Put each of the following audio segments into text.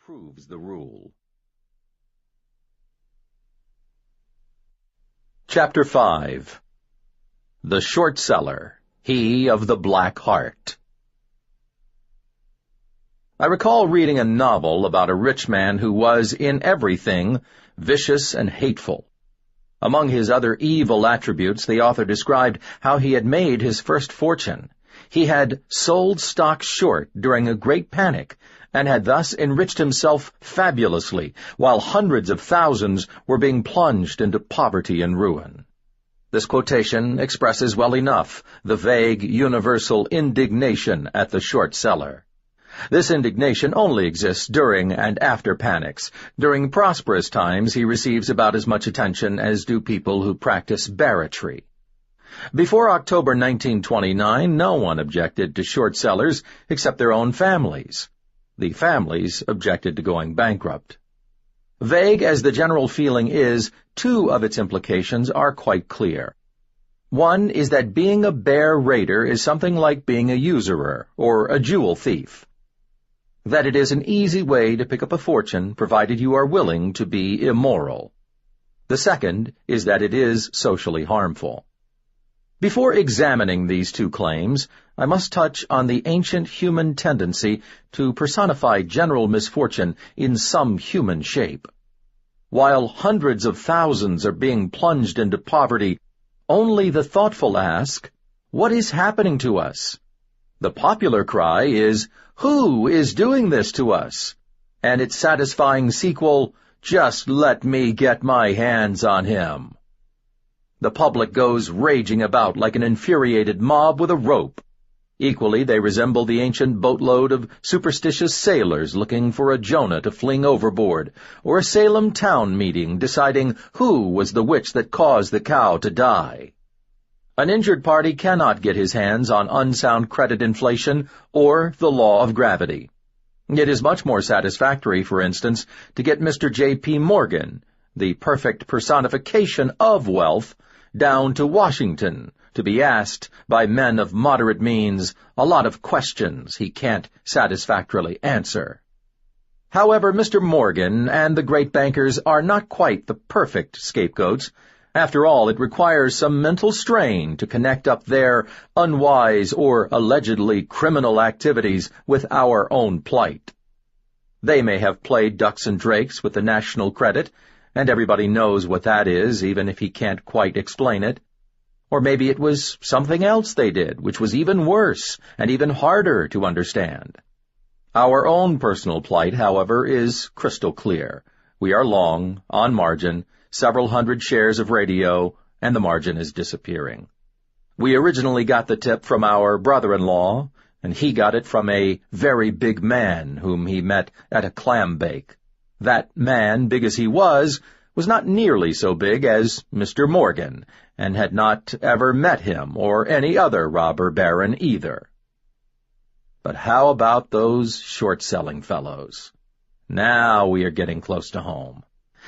proves the rule. Chapter 5. The Short Seller, He of the Black Heart. I recall reading a novel about a rich man who was, in everything, vicious and hateful. Among his other evil attributes, the author described how he had made his first fortune. He had sold stock short during a great panic, and had thus enriched himself fabulously, while hundreds of thousands were being plunged into poverty and ruin. This quotation expresses well enough the vague, universal indignation at the short seller. This indignation only exists during and after panics. During prosperous times, he receives about as much attention as do people who practice barratry. Before October 1929, no one objected to short sellers except their own families. The families objected to going bankrupt. Vague as the general feeling is, two of its implications are quite clear. One is that being a bear raider is something like being a usurer or a jewel thief. That it is an easy way to pick up a fortune, provided you are willing to be immoral. The second is that it is socially harmful. Before examining these two claims, I must touch on the ancient human tendency to personify general misfortune in some human shape. While hundreds of thousands are being plunged into poverty, only the thoughtful ask, "What is happening to us?" The popular cry is, "Who is doing this to us?" And its satisfying sequel, "Just let me get my hands on him." The public goes raging about like an infuriated mob with a rope. Equally, they resemble the ancient boatload of superstitious sailors looking for a Jonah to fling overboard, or a Salem town meeting deciding who was the witch that caused the cow to die. An injured party cannot get his hands on unsound credit inflation or the law of gravity. It is much more satisfactory, for instance, to get Mr. J.P. Morgan, the perfect personification of wealth, down to Washington to be asked by men of moderate means a lot of questions he can't satisfactorily answer. However, Mr. Morgan and the great bankers are not quite the perfect scapegoats. After all, it requires some mental strain to connect up their unwise or allegedly criminal activities with our own plight. They may have played ducks and drakes with the national credit, and everybody knows what that is, even if he can't quite explain it. Or maybe it was something else they did, which was even worse and even harder to understand. Our own personal plight, however, is crystal clear. We are long, on margin, several hundred shares of radio, and the margin is disappearing. We originally got the tip from our brother-in-law, and he got it from a very big man whom he met at a clam bake. That man, big as he was not nearly so big as Mr. Morgan, and had not ever met him or any other robber baron either. But how about those short-selling fellows? Now we are getting close to home.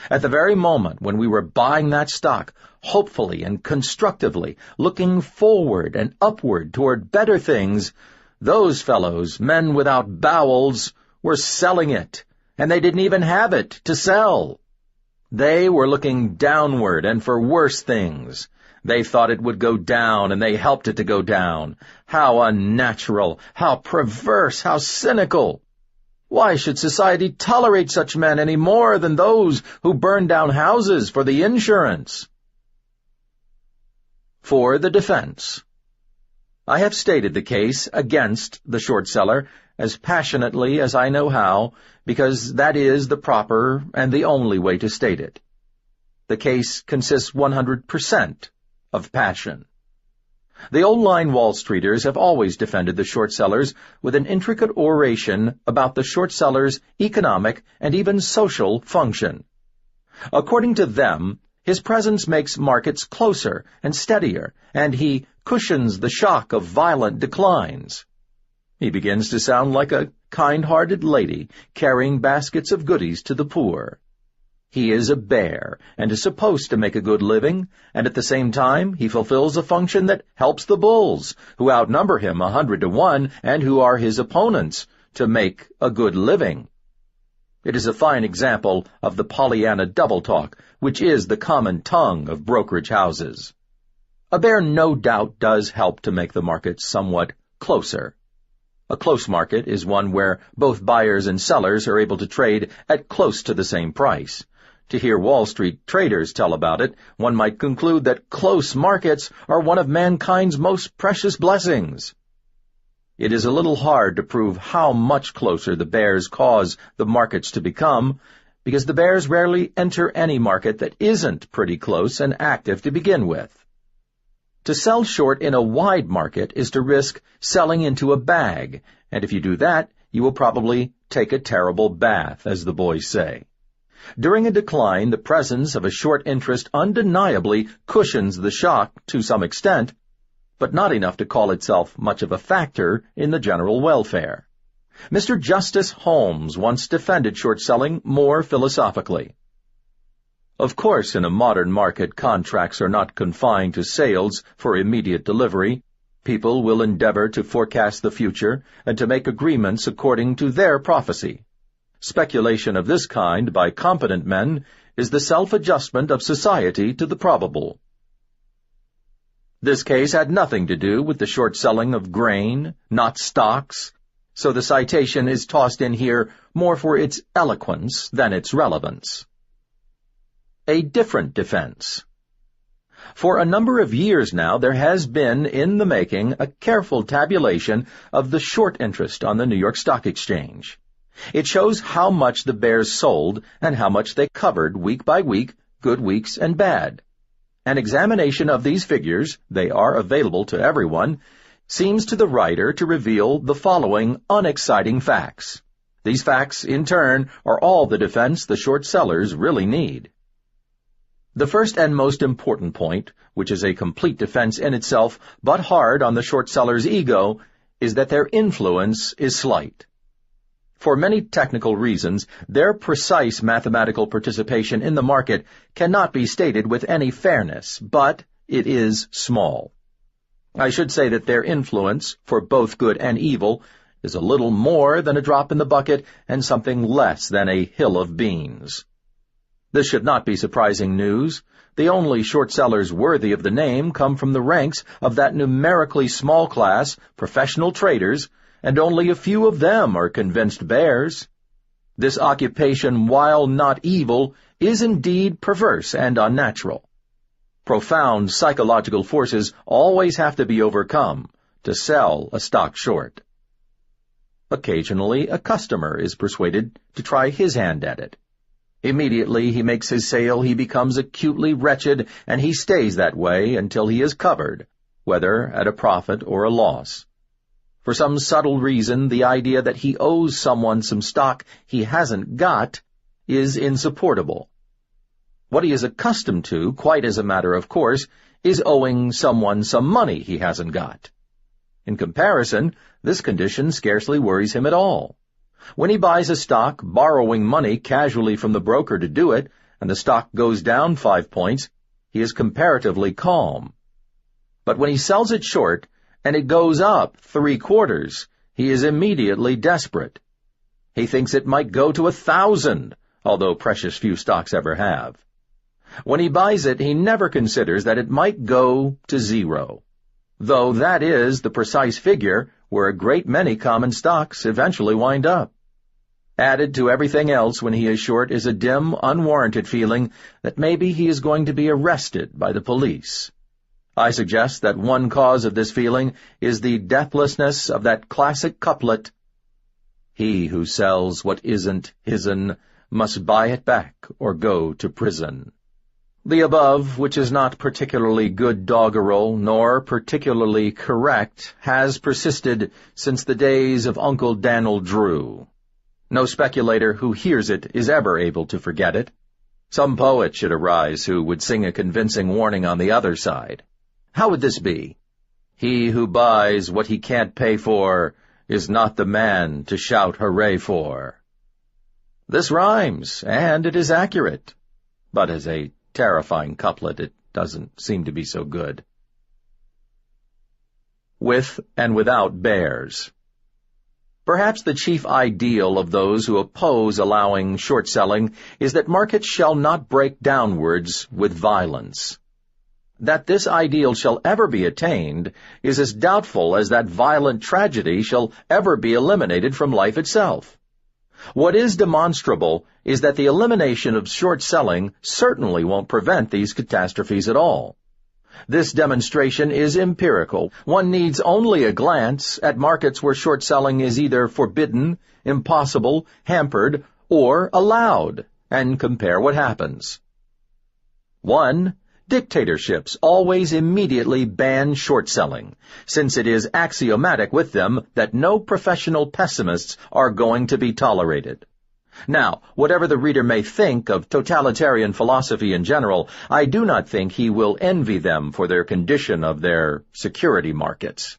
At the very moment when we were buying that stock, hopefully and constructively, looking forward and upward toward better things, those fellows, men without bowels, were selling it, and they didn't even have it to sell. They were looking downward and for worse things. They thought it would go down, and they helped it to go down. How unnatural, how perverse, how cynical! Why should society tolerate such men any more than those who burn down houses for the insurance? For the defense. I have stated the case against the short seller as passionately as I know how, because that is the proper and the only way to state it. The case consists 100% of passion. The old-line Wall Streeters have always defended the short sellers with an intricate oration about the short seller's economic and even social function. According to them, his presence makes markets closer and steadier, and he cushions the shock of violent declines. He begins to sound like a kind-hearted lady carrying baskets of goodies to the poor. He is a bear and is supposed to make a good living, and at the same time he fulfills a function that helps the bulls, who outnumber him 100 to 1 and who are his opponents, to make a good living. It is a fine example of the Pollyanna double-talk, which is the common tongue of brokerage houses. A bear no doubt does help to make the market somewhat closer. A close market is one where both buyers and sellers are able to trade at close to the same price. To hear Wall Street traders tell about it, one might conclude that close markets are one of mankind's most precious blessings. It is a little hard to prove how much closer the bears cause the markets to become, because the bears rarely enter any market that isn't pretty close and active to begin with. To sell short in a wide market is to risk selling into a bag, and if you do that, you will probably take a terrible bath, as the boys say. During a decline, the presence of a short interest undeniably cushions the shock to some extent, but not enough to call itself much of a factor in the general welfare. Mr. Justice Holmes once defended short selling more philosophically. Of course, in a modern market, contracts are not confined to sales for immediate delivery. People will endeavor to forecast the future and to make agreements according to their prophecy. Speculation of this kind by competent men is the self-adjustment of society to the probable. This case had nothing to do with the short selling of grain, not stocks, so the citation is tossed in here more for its eloquence than its relevance. A different defense. For a number of years now, there has been, in the making, a careful tabulation of the short interest on the New York Stock Exchange. It shows how much the bears sold and how much they covered week by week, good weeks and bad. An examination of these figures, they are available to everyone, seems to the writer to reveal the following unexciting facts. These facts, in turn, are all the defense the short sellers really need. The first and most important point, which is a complete defense in itself, but hard on the short seller's ego, is that their influence is slight. For many technical reasons, their precise mathematical participation in the market cannot be stated with any fairness, but it is small. I should say that their influence, for both good and evil, is a little more than a drop in the bucket and something less than a hill of beans. This should not be surprising news. The only short sellers worthy of the name come from the ranks of that numerically small class, professional traders, and only a few of them are convinced bears. This occupation, while not evil, is indeed perverse and unnatural. Profound psychological forces always have to be overcome to sell a stock short. Occasionally, a customer is persuaded to try his hand at it. Immediately he makes his sale, he becomes acutely wretched, and he stays that way until he is covered, whether at a profit or a loss. For some subtle reason, the idea that he owes someone some stock he hasn't got is insupportable. What he is accustomed to, quite as a matter of course, is owing someone some money he hasn't got. In comparison, this condition scarcely worries him at all. When he buys a stock, borrowing money casually from the broker to do it, and the stock goes down 5 points, he is comparatively calm. But when he sells it short, and it goes up 3/4, he is immediately desperate. He thinks it might go to 1,000, although precious few stocks ever have. When he buys it, he never considers that it might go to 0, though that is the precise figure where a great many common stocks eventually wind up. Added to everything else when he is short is a dim, unwarranted feeling that maybe he is going to be arrested by the police. I suggest that one cause of this feeling is the deathlessness of that classic couplet, "He who sells what isn't his'n must buy it back or go to prison." The above, which is not particularly good doggerel nor particularly correct, has persisted since the days of Uncle Dan'l Drew. No speculator who hears it is ever able to forget it. Some poet should arise who would sing a convincing warning on the other side. How would this be? "He who buys what he can't pay for is not the man to shout hooray for." This rhymes, and it is accurate, but as a terrifying couplet it doesn't seem to be so good. With and without bears. Perhaps the chief ideal of those who oppose allowing short selling is that markets shall not break downwards with violence. That this ideal shall ever be attained is as doubtful as that violent tragedy shall ever be eliminated from life itself. What is demonstrable is that the elimination of short selling certainly won't prevent these catastrophes at all. This demonstration is empirical. One needs only a glance at markets where short selling is either forbidden, impossible, hampered, or allowed, and compare what happens. 1. Dictatorships always immediately ban short selling, since it is axiomatic with them that no professional pessimists are going to be tolerated. Now, whatever the reader may think of totalitarian philosophy in general, I do not think he will envy them for their condition of their security markets.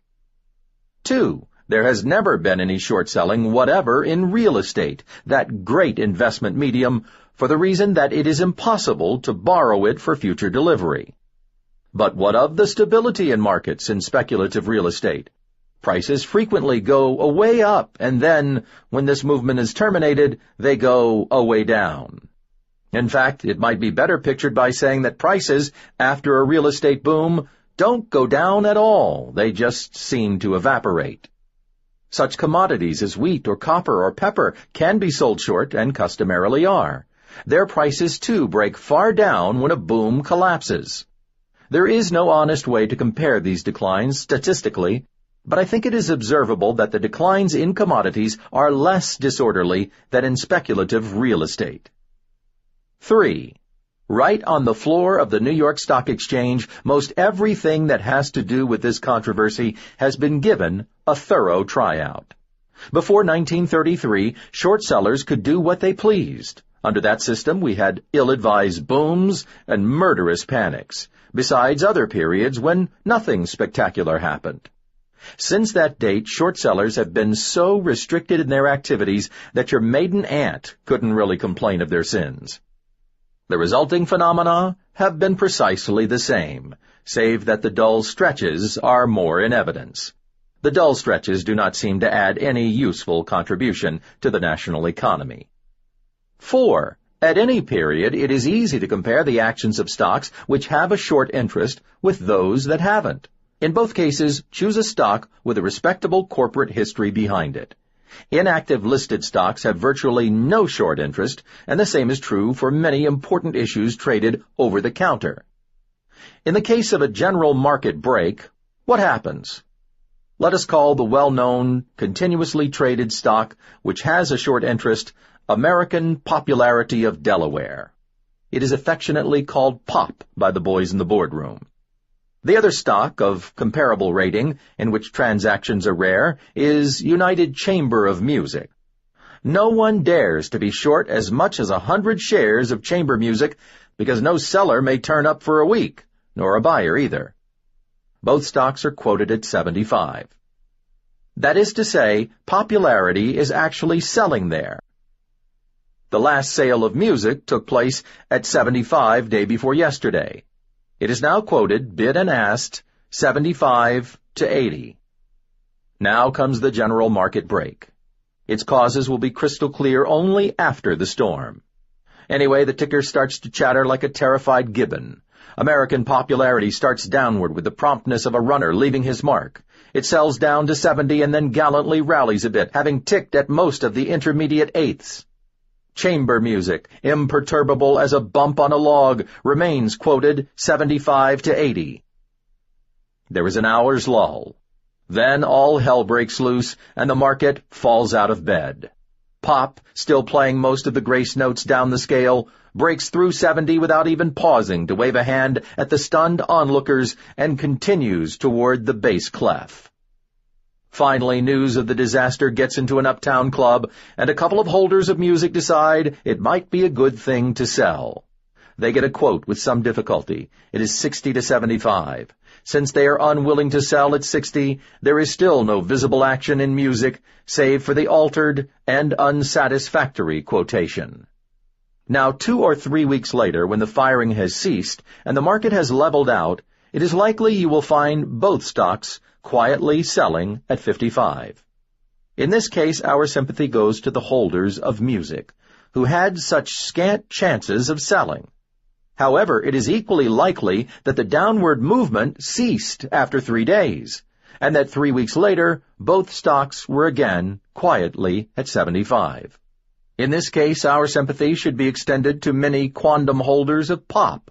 2. There has never been any short selling whatever in real estate, that great investment medium, for the reason that it is impossible to borrow it for future delivery. But what of the stability in markets in speculative real estate? Prices frequently go a way up, and then, when this movement is terminated, they go a way down. In fact, it might be better pictured by saying that prices, after a real estate boom, don't go down at all. They just seem to evaporate. Such commodities as wheat or copper or pepper can be sold short, and customarily are. Their prices, too, break far down when a boom collapses. There is no honest way to compare these declines statistically, but I think it is observable that the declines in commodities are less disorderly than in speculative real estate. 3. Right on the floor of the New York Stock Exchange, most everything that has to do with this controversy has been given a thorough tryout. Before 1933, short sellers could do what they pleased. Under that system, we had ill-advised booms and murderous panics, besides other periods when nothing spectacular happened. Since that date, short sellers have been so restricted in their activities that your maiden aunt couldn't really complain of their sins. The resulting phenomena have been precisely the same, save that the dull stretches are more in evidence. The dull stretches do not seem to add any useful contribution to the national economy. 4. At any period, it is easy to compare the actions of stocks which have a short interest with those that haven't. In both cases, choose a stock with a respectable corporate history behind it. Inactive listed stocks have virtually no short interest, and the same is true for many important issues traded over the counter. In the case of a general market break, what happens? Let us call the well-known, continuously traded stock, which has a short interest, American Popularity of Delaware. It is affectionately called POP by the boys in the boardroom. The other stock of comparable rating, in which transactions are rare, is United Chamber of Music. No one dares to be short as much as 100 shares of chamber music, because no seller may turn up for a week, nor a buyer either. Both stocks are quoted at 75. That is to say, popularity is actually selling there. The last sale of music took place at 75 day before yesterday. It is now quoted, bid and asked, 75 to 80. Now comes the general market break. Its causes will be crystal clear only after the storm. Anyway, the ticker starts to chatter like a terrified gibbon. American Popularity starts downward with the promptness of a runner leaving his mark. It sells down to 70 and then gallantly rallies a bit, having ticked at most of the intermediate eighths. Chamber music, imperturbable as a bump on a log, remains quoted 75 to 80. There is an hour's lull. Then all hell breaks loose, and the market falls out of bed. Pop, still playing most of the grace notes down the scale, breaks through 70 without even pausing to wave a hand at the stunned onlookers and continues toward the bass clef. Finally, news of the disaster gets into an uptown club, and a couple of holders of music decide it might be a good thing to sell. They get a quote with some difficulty. It is 60 to 75. Since they are unwilling to sell at 60, there is still no visible action in music, save for the altered and unsatisfactory quotation. Now, 2 or 3 weeks later, when the firing has ceased and the market has leveled out, it is likely you will find both stocks quietly selling at 55. In this case, our sympathy goes to the holders of music, who had such scant chances of selling. However, it is equally likely that the downward movement ceased after 3 days, and that 3 weeks later, both stocks were again quietly at 75. In this case, our sympathy should be extended to many quondam holders of pop.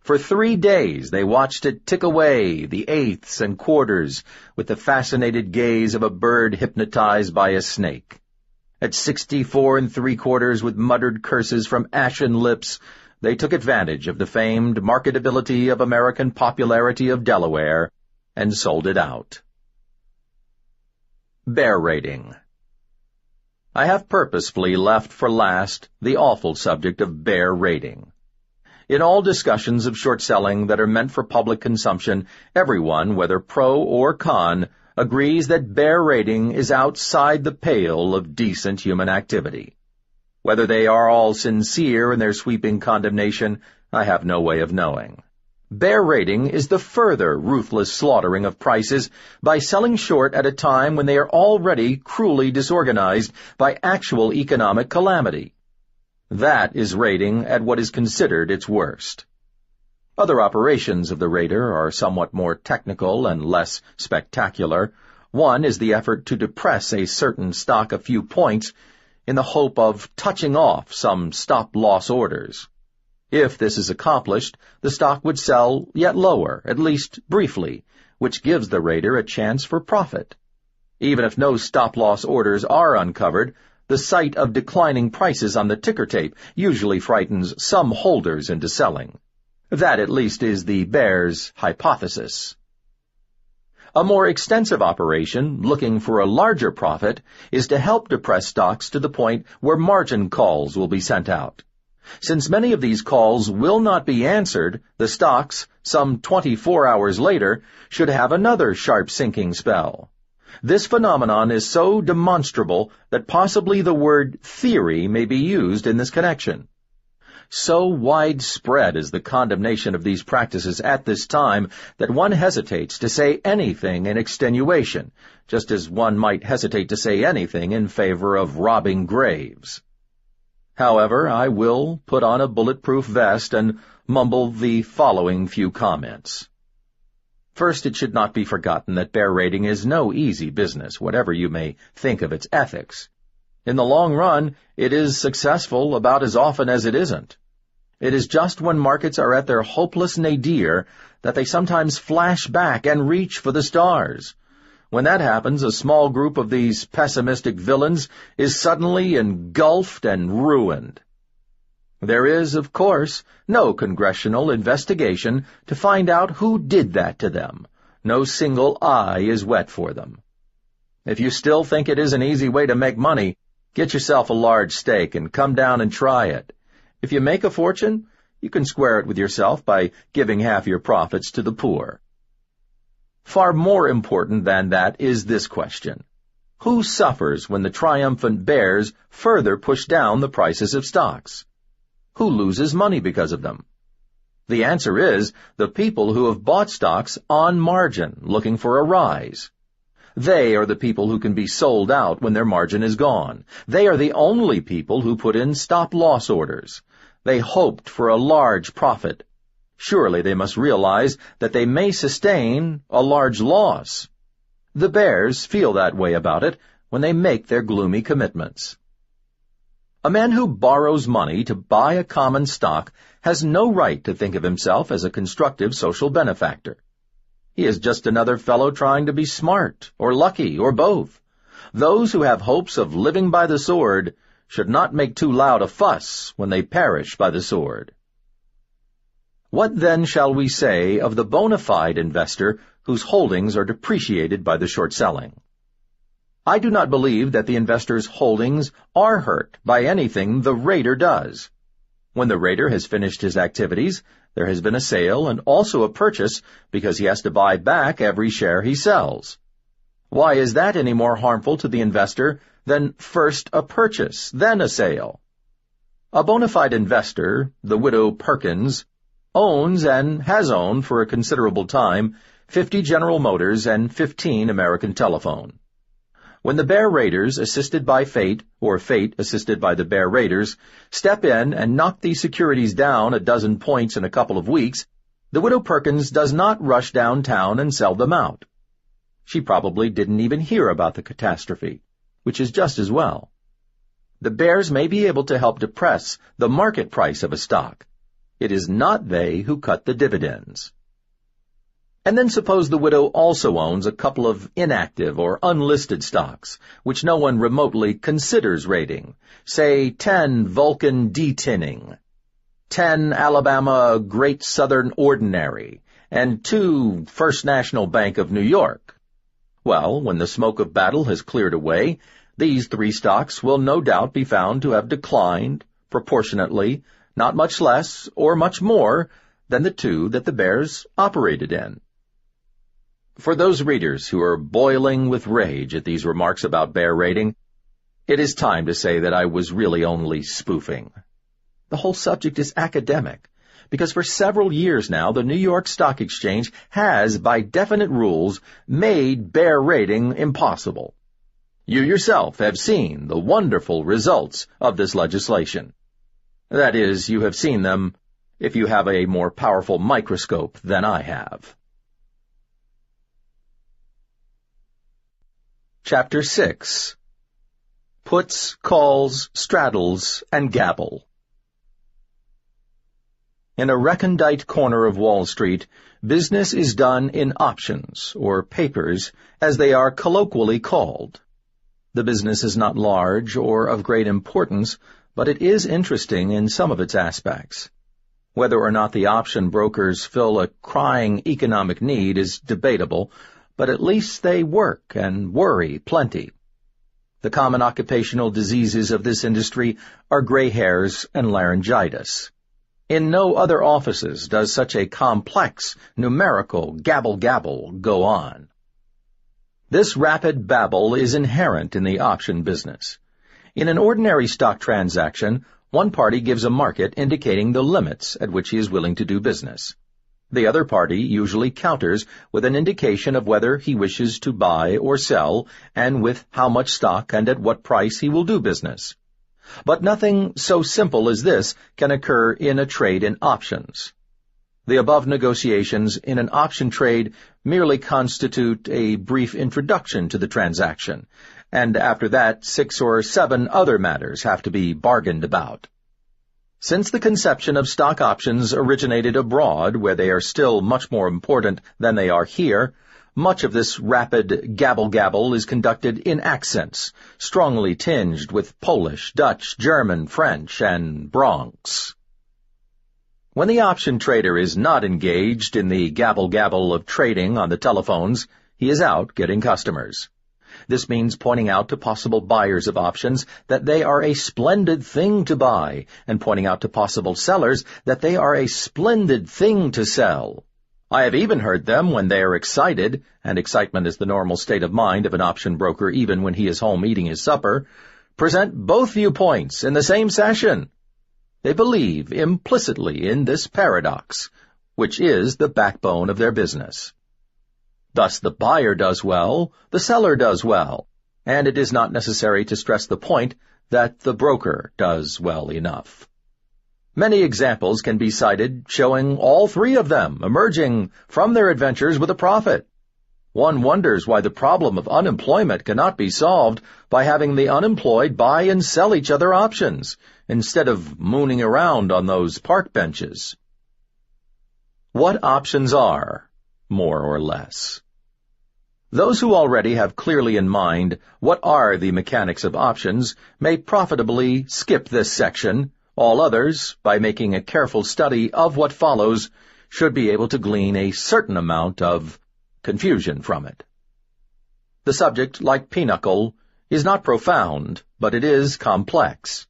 For 3 days they watched it tick away the eighths and quarters with the fascinated gaze of a bird hypnotized by a snake. At 64 3/4 with muttered curses from ashen lips, they took advantage of the famed marketability of American popularity of Delaware and sold it out. Bear rating. I have purposefully left for last the awful subject of bear rating. In all discussions of short selling that are meant for public consumption, everyone, whether pro or con, agrees that bear rating is outside the pale of decent human activity. Whether they are all sincere in their sweeping condemnation, I have no way of knowing. Bear rating is the further ruthless slaughtering of prices by selling short at a time when they are already cruelly disorganized by actual economic calamity. That is rating at what is considered its worst. Other operations of the rater are somewhat more technical and less spectacular. One is the effort to depress a certain stock a few points in the hope of touching off some stop-loss orders. If this is accomplished, the stock would sell yet lower, at least briefly, which gives the rater a chance for profit. Even if no stop-loss orders are uncovered, the sight of declining prices on the ticker tape usually frightens some holders into selling. That, at least, is the bear's hypothesis. A more extensive operation, looking for a larger profit, is to help depress stocks to the point where margin calls will be sent out. Since many of these calls will not be answered, the stocks, some 24 hours later, should have another sharp sinking spell. This phenomenon is so demonstrable that possibly the word theory may be used in this connection. So widespread is the condemnation of these practices at this time that one hesitates to say anything in extenuation, just as one might hesitate to say anything in favor of robbing graves. However, I will put on a bulletproof vest and mumble the following few comments. First, it should not be forgotten that bear rating is no easy business, whatever you may think of its ethics. In the long run, it is successful about as often as it isn't. It is just when markets are at their hopeless nadir that they sometimes flash back and reach for the stars. When that happens, a small group of these pessimistic villains is suddenly engulfed and ruined. There is, of course, no congressional investigation to find out who did that to them. No single eye is wet for them. If you still think it is an easy way to make money, get yourself a large stake and come down and try it. If you make a fortune, you can square it with yourself by giving half your profits to the poor. Far more important than that is this question. Who suffers when the triumphant bears further push down the prices of stocks? Who loses money because of them? The answer is the people who have bought stocks on margin, looking for a rise. They are the people who can be sold out when their margin is gone. They are the only people who put in stop-loss orders. They hoped for a large profit. Surely they must realize that they may sustain a large loss. The bears feel that way about it when they make their gloomy commitments. A man who borrows money to buy a common stock has no right to think of himself as a constructive social benefactor. He is just another fellow trying to be smart, or lucky, or both. Those who have hopes of living by the sword should not make too loud a fuss when they perish by the sword. What then shall we say of the bona fide investor whose holdings are depreciated by the short selling? I do not believe that the investor's holdings are hurt by anything the rater does. When the rater has finished his activities, there has been a sale and also a purchase because he has to buy back every share he sells. Why is that any more harmful to the investor than first a purchase, then a sale? A bona fide investor, the widow Perkins, owns and has owned for a considerable time 50 General Motors and 15 American Telephone. When the bear raiders, assisted by fate, or fate assisted by the bear raiders, step in and knock these securities down a dozen points in a couple of weeks, the Widow Perkins does not rush downtown and sell them out. She probably didn't even hear about the catastrophe, which is just as well. The bears may be able to help depress the market price of a stock. It is not they who cut the dividends. And then suppose the widow also owns a couple of inactive or unlisted stocks, which no one remotely considers raiding, say 10 Vulcan Detinning, 10 Alabama Great Southern Ordinary, and 2 First National Bank of New York. Well, when the smoke of battle has cleared away, these 3 stocks will no doubt be found to have declined, proportionately, not much less or much more than the 2 that the bears operated in. For those readers who are boiling with rage at these remarks about bear raiding, it is time to say that I was really only spoofing. The whole subject is academic, because for several years now the New York Stock Exchange has, by definite rules, made bear raiding impossible. You yourself have seen the wonderful results of this legislation. That is, you have seen them if you have a more powerful microscope than I have. Chapter 6. Puts, Calls, Straddles, and Gabble. In a recondite corner of Wall Street, business is done in options, or papers, as they are colloquially called. The business is not large or of great importance, but it is interesting in some of its aspects. Whether or not the option brokers fill a crying economic need is debatable, but at least they work and worry plenty. The common occupational diseases of this industry are gray hairs and laryngitis. In no other offices does such a complex, numerical gabble-gabble go on. This rapid babble is inherent in the option business. In an ordinary stock transaction, one party gives a market indicating the limits at which he is willing to do business. The other party usually counters with an indication of whether he wishes to buy or sell, and with how much stock and at what price he will do business. But nothing so simple as this can occur in a trade in options. The above negotiations in an option trade merely constitute a brief introduction to the transaction, and after that 6 or 7 other matters have to be bargained about. Since the conception of stock options originated abroad, where they are still much more important than they are here, much of this rapid gabble-gabble is conducted in accents, strongly tinged with Polish, Dutch, German, French, and Bronx. When the option trader is not engaged in the gabble-gabble of trading on the telephones, he is out getting customers. This means pointing out to possible buyers of options that they are a splendid thing to buy, and pointing out to possible sellers that they are a splendid thing to sell. I have even heard them, when they are excited, and excitement is the normal state of mind of an option broker even when he is home eating his supper, present both viewpoints in the same session. They believe implicitly in this paradox, which is the backbone of their business. Thus the buyer does well, the seller does well, and it is not necessary to stress the point that the broker does well enough. Many examples can be cited showing all 3 of them emerging from their adventures with a profit. One wonders why the problem of unemployment cannot be solved by having the unemployed buy and sell each other options, instead of mooning around on those park benches. What options are, more or less. Those who already have clearly in mind what are the mechanics of options may profitably skip this section. All others, by making a careful study of what follows, should be able to glean a certain amount of confusion from it. The subject, like pinochle, is not profound, but it is complex.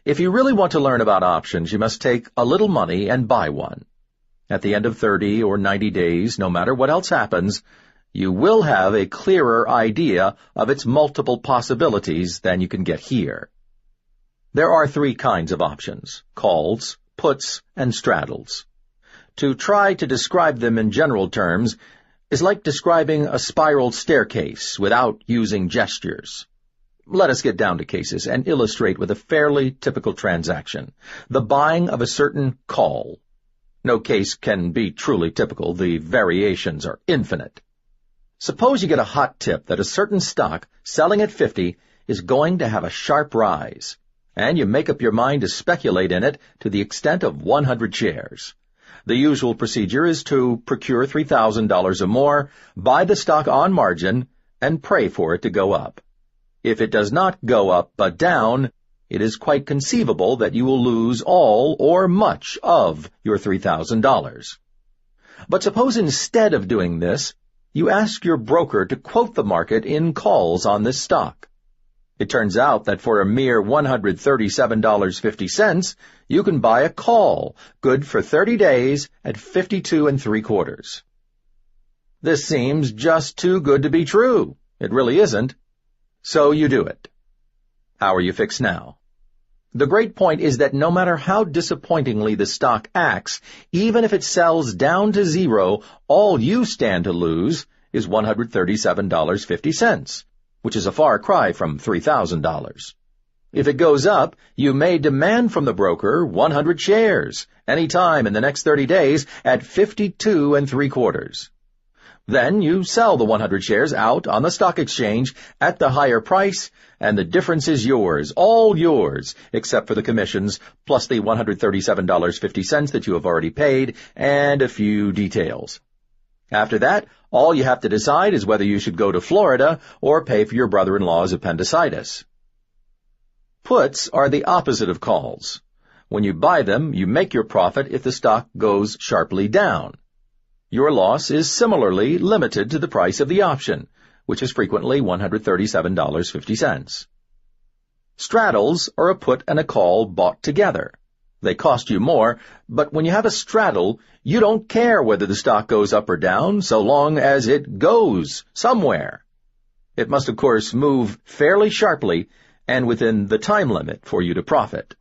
If you really want to learn about options, you must take a little money and buy one. At the end of 30 or 90 days, no matter what else happens, you will have a clearer idea of its multiple possibilities than you can get here. There are 3 kinds of options: calls, puts, and straddles. To try to describe them in general terms is like describing a spiral staircase without using gestures. Let us get down to cases and illustrate with a fairly typical transaction, the buying of a certain call. No case can be truly typical. The variations are infinite. Suppose you get a hot tip that a certain stock, selling at 50, is going to have a sharp rise, and you make up your mind to speculate in it to the extent of 100 shares. The usual procedure is to procure $3,000 or more, buy the stock on margin, and pray for it to go up. If it does not go up but down, it is quite conceivable that you will lose all or much of your $3,000. But suppose instead of doing this, you ask your broker to quote the market in calls on this stock. It turns out that for a mere $137.50, you can buy a call, good for 30 days at 52 3/4. This seems just too good to be true. It really isn't. So you do it. How are you fixed now? The great point is that no matter how disappointingly the stock acts, even if it sells down to zero, all you stand to lose is $137.50, which is a far cry from $3,000. If it goes up, you may demand from the broker 100 shares, any time in the next 30 days at 52 3/4. Then you sell the 100 shares out on the stock exchange at the higher price, and the difference is yours, all yours, except for the commissions, plus the $137.50 that you have already paid, and a few details. After that, all you have to decide is whether you should go to Florida or pay for your brother-in-law's appendicitis. Puts are the opposite of calls. When you buy them, you make your profit if the stock goes sharply down. Your loss is similarly limited to the price of the option, which is frequently $137.50. Straddles are a put and a call bought together. They cost you more, but when you have a straddle, you don't care whether the stock goes up or down, so long as it goes somewhere. It must, of course, move fairly sharply and within the time limit for you to profit.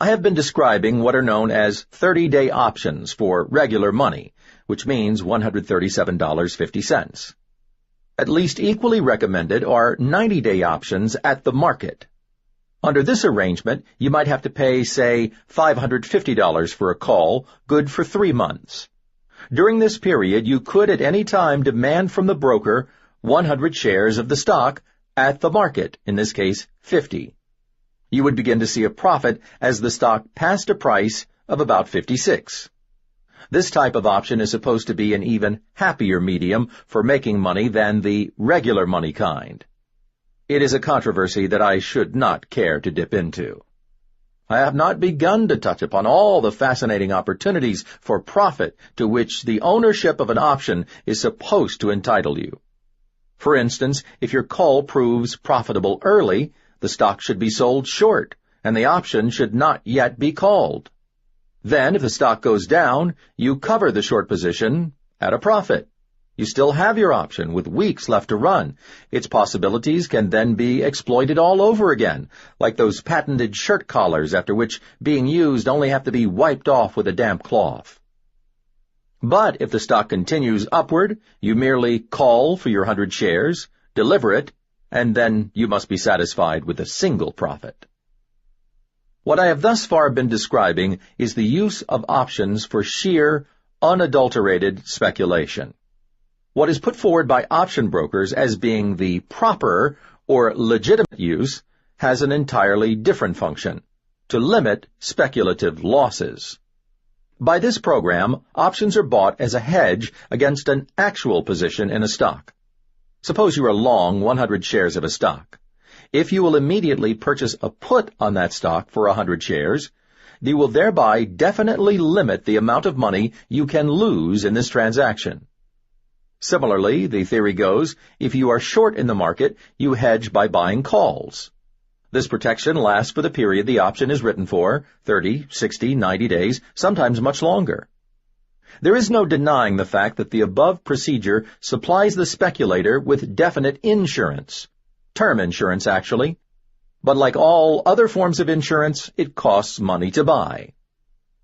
I have been describing what are known as 30-day options for regular money, which means $137.50. At least equally recommended are 90-day options at the market. Under this arrangement, you might have to pay, say, $550 for a call, good for 3 months. During this period, you could at any time demand from the broker 100 shares of the stock at the market, in this case, 50. You would begin to see a profit as the stock passed a price of about 56. This type of option is supposed to be an even happier medium for making money than the regular money kind. It is a controversy that I should not care to dip into. I have not begun to touch upon all the fascinating opportunities for profit to which the ownership of an option is supposed to entitle you. For instance, if your call proves profitable early, the stock should be sold short, and the option should not yet be called. Then, if the stock goes down, you cover the short position at a profit. You still have your option with weeks left to run. Its possibilities can then be exploited all over again, like those patented shirt collars after which being used only have to be wiped off with a damp cloth. But if the stock continues upward, you merely call for your 100 shares, deliver it, and then you must be satisfied with a single profit. What I have thus far been describing is the use of options for sheer, unadulterated speculation. What is put forward by option brokers as being the proper or legitimate use has an entirely different function: to limit speculative losses. By this program, options are bought as a hedge against an actual position in a stock. Suppose you are long 100 shares of a stock. If you will immediately purchase a put on that stock for 100 shares, you will thereby definitely limit the amount of money you can lose in this transaction. Similarly, the theory goes, if you are short in the market, you hedge by buying calls. This protection lasts for the period the option is written for, 30, 60, 90 days, sometimes much longer. There is no denying the fact that the above procedure supplies the speculator with definite insurance, term insurance actually, but like all other forms of insurance, it costs money to buy.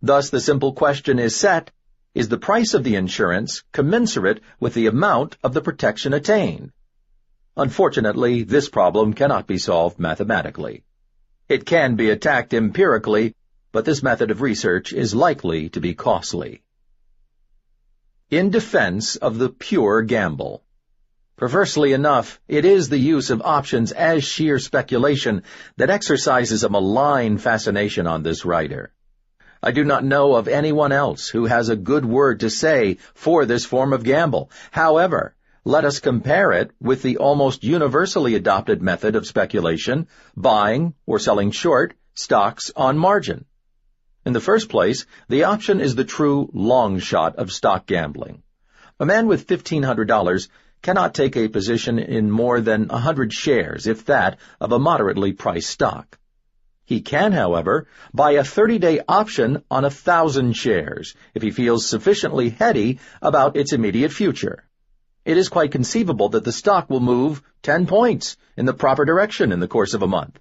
Thus the simple question is set, is the price of the insurance commensurate with the amount of the protection attained? Unfortunately, this problem cannot be solved mathematically. It can be attacked empirically, but this method of research is likely to be costly. In defense of the pure gamble. Perversely enough, it is the use of options as sheer speculation that exercises a malign fascination on this writer. I do not know of anyone else who has a good word to say for this form of gamble. However, let us compare it with the almost universally adopted method of speculation, buying or selling short stocks on margin. In the first place, the option is the true long shot of stock gambling. A man with $1,500 cannot take a position in more than 100 shares, if that, of a moderately priced stock. He can, however, buy a 30-day option on 1,000 shares if he feels sufficiently heady about its immediate future. It is quite conceivable that the stock will move 10 points in the proper direction in the course of a month.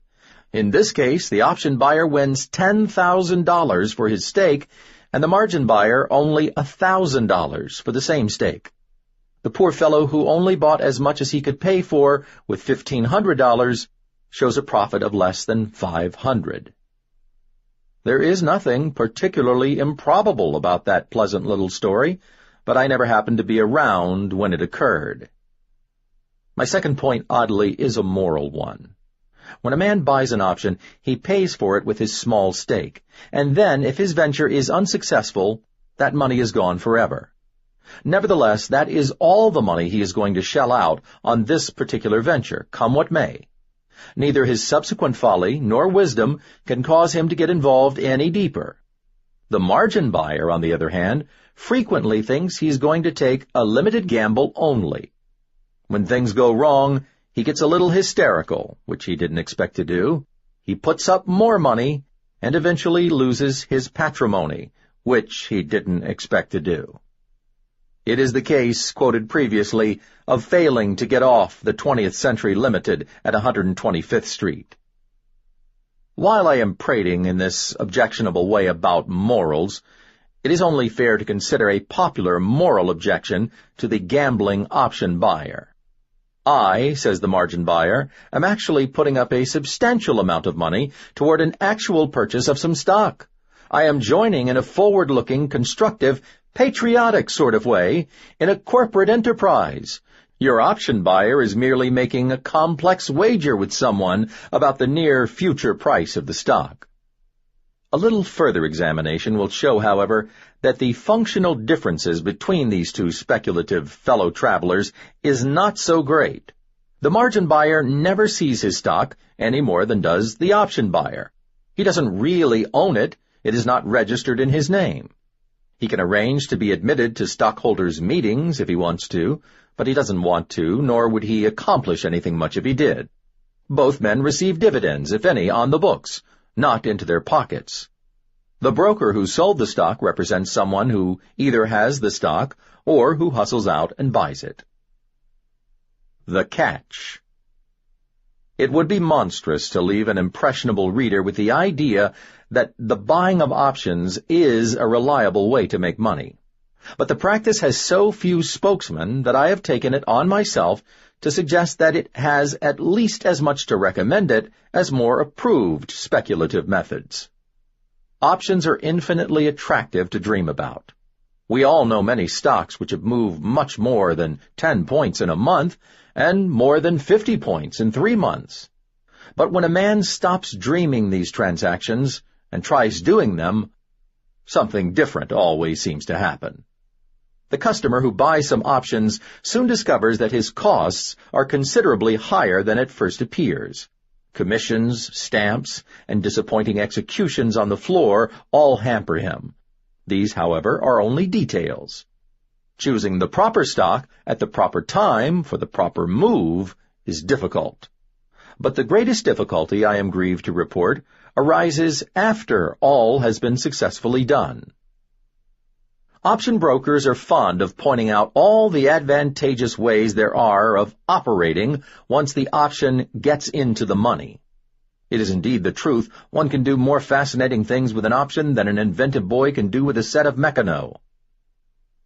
In this case, the option buyer wins $10,000 for his stake, and the margin buyer only $1,000 for the same stake. The poor fellow who only bought as much as he could pay for with $1,500 shows a profit of less than $500. There is nothing particularly improbable about that pleasant little story, but I never happened to be around when it occurred. My second point, oddly, is a moral one. When a man buys an option, he pays for it with his small stake, and then, if his venture is unsuccessful, that money is gone forever. Nevertheless, that is all the money he is going to shell out on this particular venture, come what may. Neither his subsequent folly nor wisdom can cause him to get involved any deeper. The margin buyer, on the other hand, frequently thinks he's going to take a limited gamble only. When things go wrong, he gets a little hysterical, which he didn't expect to do. He puts up more money and eventually loses his patrimony, which he didn't expect to do. It is the case, quoted previously, of failing to get off the 20th Century Limited at 125th Street. While I am prating in this objectionable way about morals, it is only fair to consider a popular moral objection to the gambling option buyer. I, says the margin buyer, am actually putting up a substantial amount of money toward an actual purchase of some stock. I am joining in a forward-looking, constructive, patriotic sort of way in a corporate enterprise. Your option buyer is merely making a complex wager with someone about the near future price of the stock. A little further examination will show, however, that the functional differences between these two speculative fellow travelers is not so great. The margin buyer never sees his stock any more than does the option buyer. He doesn't really own it. It is not registered in his name. He can arrange to be admitted to stockholders' meetings if he wants to, but he doesn't want to, nor would he accomplish anything much if he did. Both men receive dividends, if any, on the books, not into their pockets. The broker who sold the stock represents someone who either has the stock or who hustles out and buys it. The catch. It would be monstrous to leave an impressionable reader with the idea that the buying of options is a reliable way to make money. But the practice has so few spokesmen that I have taken it on myself to suggest that it has at least as much to recommend it as more approved speculative methods. Options are infinitely attractive to dream about. We all know many stocks which have moved much more than 10 points in a month and more than 50 points in 3 months. But when a man stops dreaming these transactions and tries doing them, something different always seems to happen. The customer who buys some options soon discovers that his costs are considerably higher than it first appears. Commissions, stamps, and disappointing executions on the floor all hamper him. These, however, are only details. Choosing the proper stock at the proper time for the proper move is difficult. But the greatest difficulty, I am grieved to report, arises after all has been successfully done. Option brokers are fond of pointing out all the advantageous ways there are of operating once the option gets into the money. It is indeed the truth, one can do more fascinating things with an option than an inventive boy can do with a set of Meccano.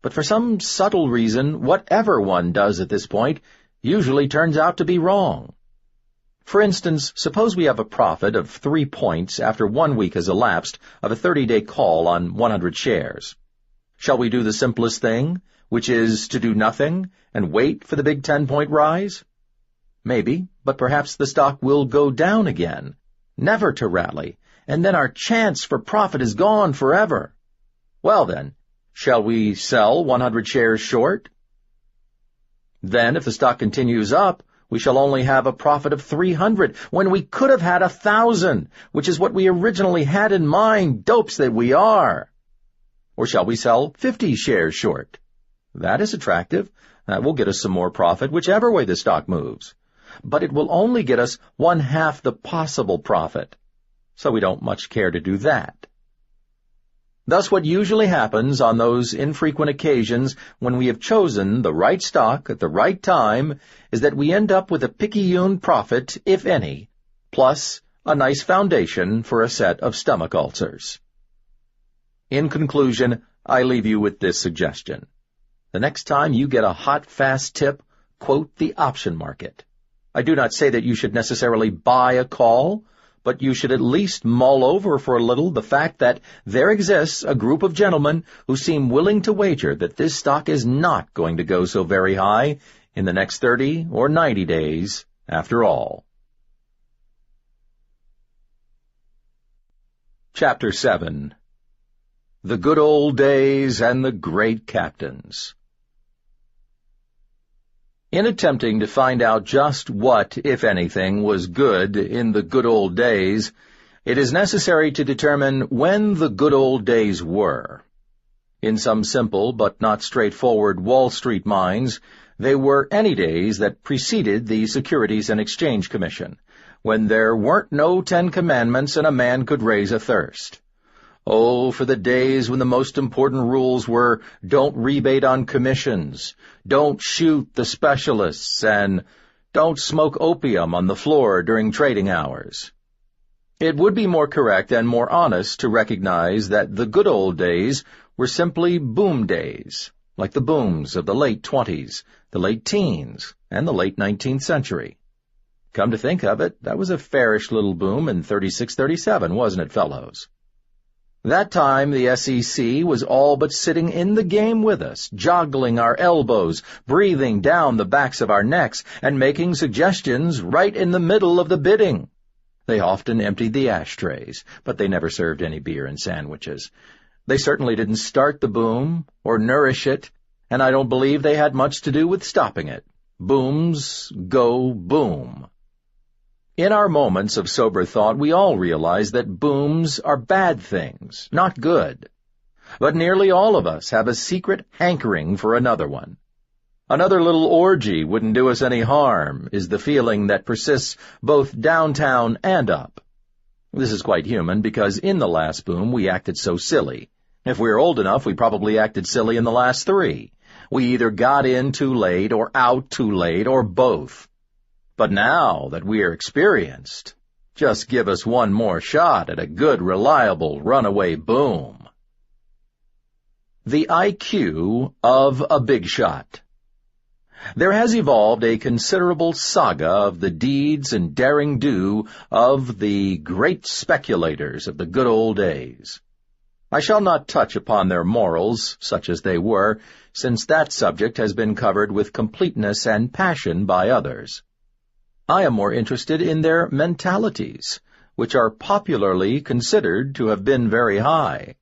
But for some subtle reason, whatever one does at this point usually turns out to be wrong. For instance, suppose we have a profit of 3 points after 1 week has elapsed of a 30-day call on 100 shares. Shall we do the simplest thing, which is to do nothing and wait for the big 10-point rise? Maybe, but perhaps the stock will go down again, never to rally, and then our chance for profit is gone forever. Well then, shall we sell 100 shares short? Then, if the stock continues up, we shall only have a profit of 300, when we could have had 1,000, which is what we originally had in mind, dopes that we are. Or shall we sell 50 shares short? That is attractive. That will get us some more profit, whichever way the stock moves. But it will only get us 1/2 the possible profit, so we don't much care to do that. Thus, what usually happens on those infrequent occasions when we have chosen the right stock at the right time is that we end up with a picayune profit, if any, plus a nice foundation for a set of stomach ulcers. In conclusion, I leave you with this suggestion. The next time you get a hot, fast tip, quote the option market. I do not say that you should necessarily buy a call, but you should at least mull over for a little the fact that there exists a group of gentlemen who seem willing to wager that this stock is not going to go so very high in the next 30 or 90 days after all. Chapter 7. The Good Old Days and the Great Captains. In attempting to find out just what, if anything, was good in the good old days, it is necessary to determine when the good old days were. In some simple but not straightforward Wall Street minds, they were any days that preceded the Securities and Exchange Commission, when there weren't no 10 Commandments and a man could raise a thirst. Oh, for the days when the most important rules were, don't rebate on commissions, don't shoot the specialists, and don't smoke opium on the floor during trading hours. It would be more correct and more honest to recognize that the good old days were simply boom days, like the booms of the late 20s, the late teens, and the late 19th century. Come to think of it, that was a fairish little boom in 36-37, wasn't it, fellows? That time the SEC was all but sitting in the game with us, joggling our elbows, breathing down the backs of our necks, and making suggestions right in the middle of the bidding. They often emptied the ashtrays, but they never served any beer and sandwiches. They certainly didn't start the boom or nourish it, and I don't believe they had much to do with stopping it. Booms go boom. In our moments of sober thought, we all realize that booms are bad things, not good. But nearly all of us have a secret hankering for another one. Another little orgy wouldn't do us any harm, is the feeling that persists both downtown and up. This is quite human, because in the last boom we acted so silly. If we were old enough, we probably acted silly in the last 3. We either got in too late or out too late, or both. But now that we are experienced, just give us one more shot at a good, reliable, runaway boom. The IQ of a big shot. There has evolved a considerable saga of the deeds and daring-do of the great speculators of the good old days. I shall not touch upon their morals, such as they were, since that subject has been covered with completeness and passion by others. I am more interested in their mentalities, which are popularly considered to have been very high.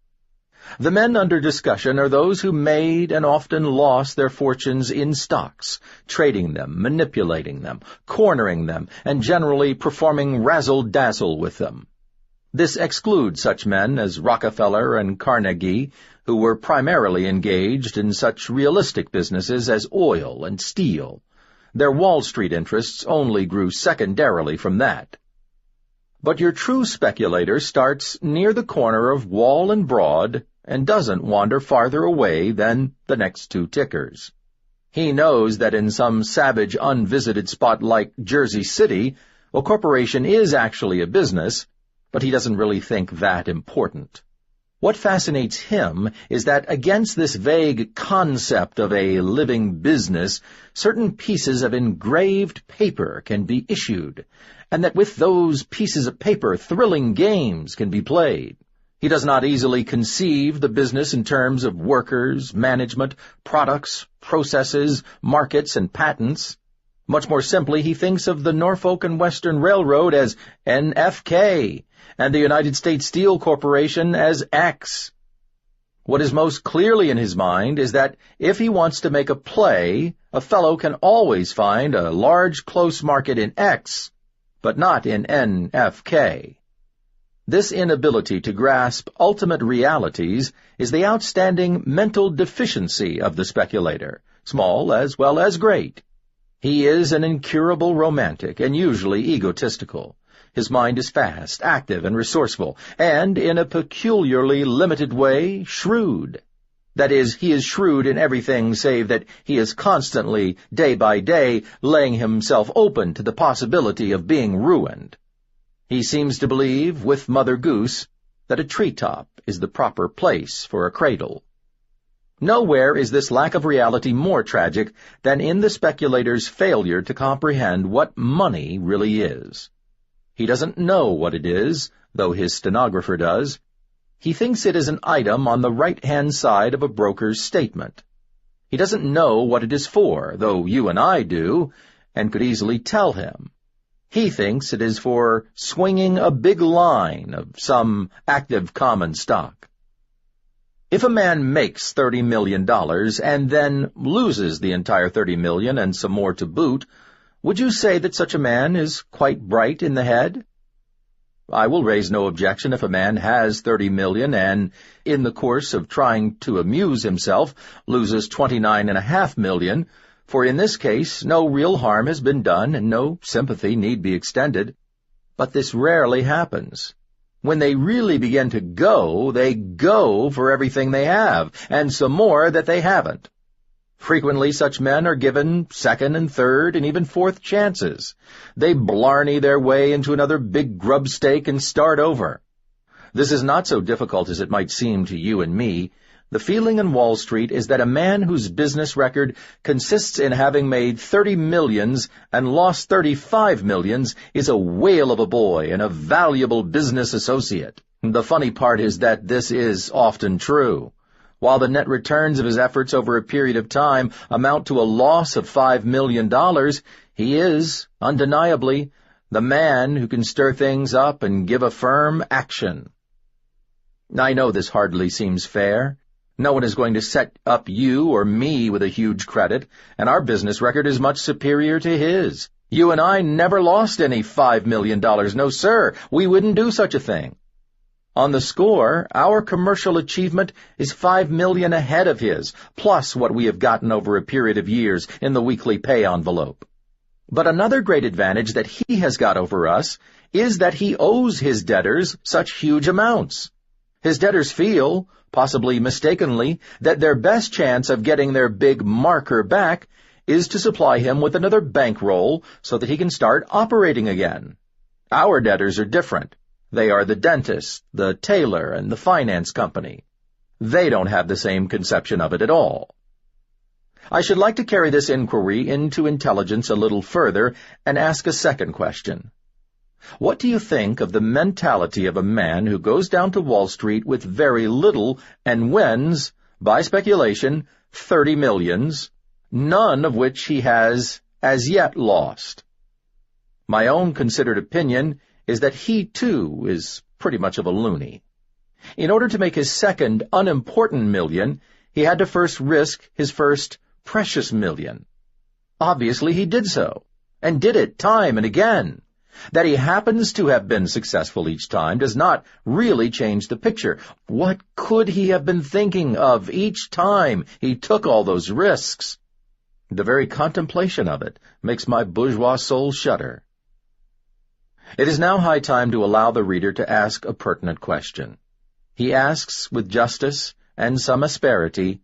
The men under discussion are those who made and often lost their fortunes in stocks, trading them, manipulating them, cornering them, and generally performing razzle-dazzle with them. This excludes such men as Rockefeller and Carnegie, who were primarily engaged in such realistic businesses as oil and steel. Their Wall Street interests only grew secondarily from that. But your true speculator starts near the corner of Wall and Broad and doesn't wander farther away than the next 2 tickers. He knows that in some savage, unvisited spot like Jersey City, a corporation is actually a business, but he doesn't really think that important. What fascinates him is that against this vague concept of a living business, certain pieces of engraved paper can be issued, and that with those pieces of paper thrilling games can be played. He does not easily conceive the business in terms of workers, management, products, processes, markets, and patents. Much more simply, he thinks of the Norfolk and Western Railroad as NFK, and the United States Steel Corporation as X. What is most clearly in his mind is that if he wants to make a play, a fellow can always find a large, close market in X, but not in NFK. This inability to grasp ultimate realities is the outstanding mental deficiency of the speculator, small as well as great. He is an incurable romantic and usually egotistical. His mind is fast, active, and resourceful, and, in a peculiarly limited way, shrewd. That is, he is shrewd in everything save that he is constantly, day by day, laying himself open to the possibility of being ruined. He seems to believe, with Mother Goose, that a treetop is the proper place for a cradle. Nowhere is this lack of reality more tragic than in the speculator's failure to comprehend what money really is. He doesn't know what it is, though his stenographer does. He thinks it is an item on the right-hand side of a broker's statement. He doesn't know what it is for, though you and I do, and could easily tell him. He thinks it is for swinging a big line of some active common stock. If a man makes $30 million and then loses the entire $30 million and some more to boot, would you say that such a man is quite bright in the head? I will raise no objection if a man has $30 million and, in the course of trying to amuse himself, loses $29.5 million, for in this case no real harm has been done and no sympathy need be extended. But this rarely happens. When they really begin to go, they go for everything they have, and some more that they haven't. Frequently such men are given second and third and even fourth chances. They blarney their way into another big grub stake and start over. This is not so difficult as it might seem to you and me. The feeling in Wall Street is that a man whose business record consists in having made 30 millions and lost 35 millions is a whale of a boy and a valuable business associate. The funny part is that this is often true. While the net returns of his efforts over a period of time amount to a loss of $5 million, he is, undeniably, the man who can stir things up and give a firm action. I know this hardly seems fair. No one is going to set up you or me with a huge credit, and our business record is much superior to his. You and I never lost any $5 million. No, sir, we wouldn't do such a thing. On the score, our commercial achievement is $5 million ahead of his, plus what we have gotten over a period of years in the weekly pay envelope. But another great advantage that he has got over us is that he owes his debtors such huge amounts. His debtors feel, possibly mistakenly, that their best chance of getting their big marker back is to supply him with another bankroll so that he can start operating again. Our debtors are different. They are the dentist, the tailor, and the finance company. They don't have the same conception of it at all. I should like to carry this inquiry into intelligence a little further and ask a second question. What do you think of the mentality of a man who goes down to Wall Street with very little and wins, by speculation, 30 millions, none of which he has as yet lost? My own considered opinion is that he, too, is pretty much of a loony. In order to make his second unimportant million, he had to first risk his first precious million. Obviously he did so, and did it time and again. That he happens to have been successful each time does not really change the picture. What could he have been thinking of each time he took all those risks? The very contemplation of it makes my bourgeois soul shudder. It is now high time to allow the reader to ask a pertinent question. He asks, with justice and some asperity,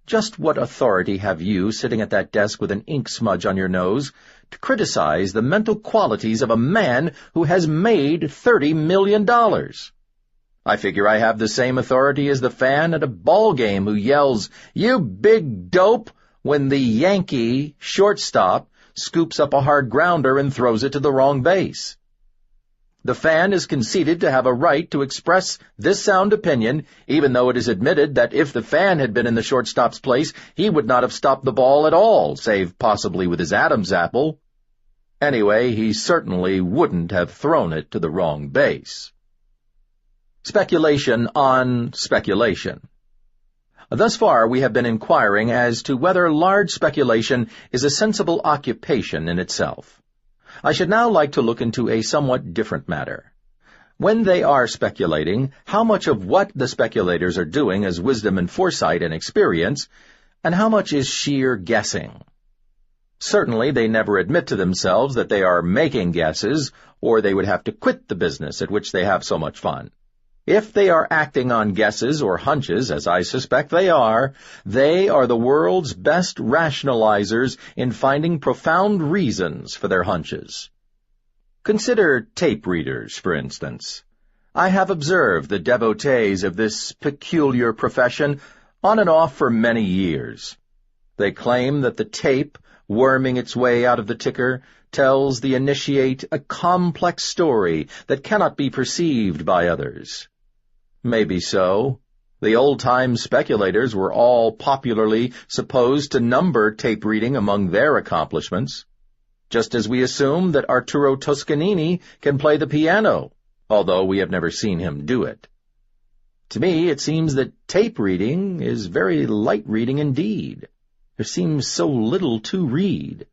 just what authority have you, sitting at that desk with an ink smudge on your nose, to criticize the mental qualities of a man who has made $30 million? I figure I have the same authority as the fan at a ball game who yells, "You big dope," when the Yankee shortstop scoops up a hard grounder and throws it to the wrong base. The fan is conceded to have a right to express this sound opinion, even though it is admitted that if the fan had been in the shortstop's place, he would not have stopped the ball at all, save possibly with his Adam's apple. Anyway, he certainly wouldn't have thrown it to the wrong base. Speculation on speculation. Thus far, we have been inquiring as to whether large speculation is a sensible occupation in itself. I should now like to look into a somewhat different matter. When they are speculating, how much of what the speculators are doing is wisdom and foresight and experience, and how much is sheer guessing? Certainly, they never admit to themselves that they are making guesses, or they would have to quit the business at which they have so much fun. If they are acting on guesses or hunches, as I suspect they are the world's best rationalizers in finding profound reasons for their hunches. Consider tape readers, for instance. I have observed the devotees of this peculiar profession on and off for many years. They claim that the tape, worming its way out of the ticker, tells the initiate a complex story that cannot be perceived by others. Maybe so. The old-time speculators were all popularly supposed to number tape reading among their accomplishments, just as we assume that Arturo Toscanini can play the piano, although we have never seen him do it. To me, it seems that tape reading is very light reading indeed. There seems so little to read.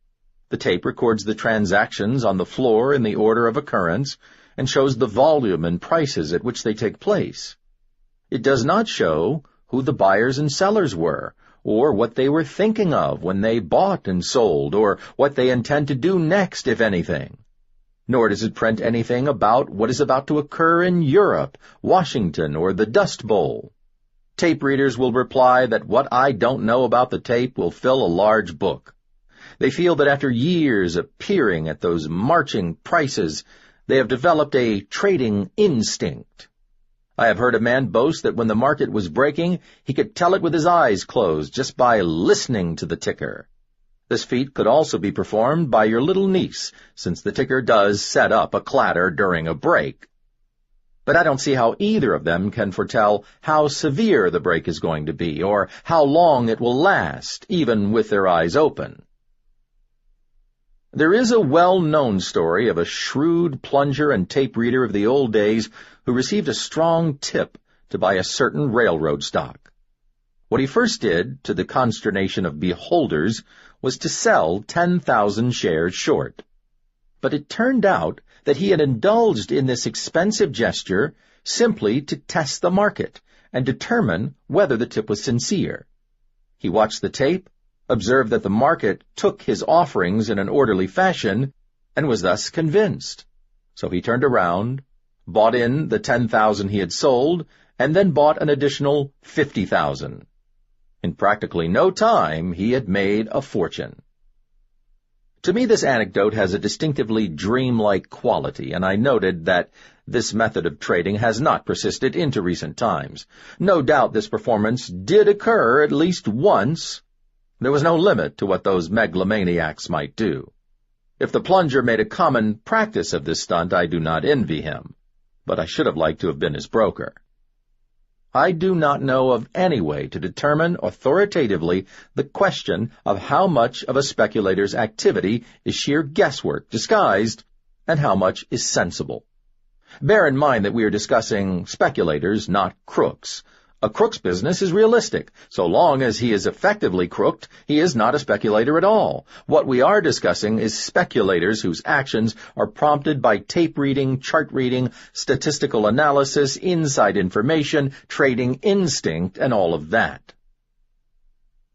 The tape records the transactions on the floor in the order of occurrence, and shows the volume and prices at which they take place. It does not show who the buyers and sellers were, or what they were thinking of when they bought and sold, or what they intend to do next, if anything. Nor does it print anything about what is about to occur in Europe, Washington, or the Dust Bowl. Tape readers will reply that what I don't know about the tape will fill a large book. They feel that after years of peering at those marching prices, they have developed a trading instinct. I have heard a man boast that when the market was breaking, he could tell it with his eyes closed just by listening to the ticker. This feat could also be performed by your little niece, since the ticker does set up a clatter during a break. But I don't see how either of them can foretell how severe the break is going to be, or how long it will last, even with their eyes open. There is a well-known story of a shrewd plunger and tape reader of the old days who received a strong tip to buy a certain railroad stock. What he first did, to the consternation of beholders, was to sell 10,000 shares short. But it turned out that he had indulged in this expensive gesture simply to test the market and determine whether the tip was sincere. He watched the tape, observed that the market took his offerings in an orderly fashion, and was thus convinced. So he turned around, bought in the 10,000 he had sold, and then bought an additional 50,000. In practically no time, he had made a fortune. To me, this anecdote has a distinctively dreamlike quality, and I noted that this method of trading has not persisted into recent times. No doubt this performance did occur at least once. There was no limit to what those megalomaniacs might do. If the plunger made a common practice of this stunt, I do not envy him, but I should have liked to have been his broker. I do not know of any way to determine authoritatively the question of how much of a speculator's activity is sheer guesswork disguised, and how much is sensible. Bear in mind that we are discussing speculators, not crooks. A crook's business is realistic. So long as he is effectively crooked, he is not a speculator at all. What we are discussing is speculators whose actions are prompted by tape reading, chart reading, statistical analysis, inside information, trading instinct, and all of that.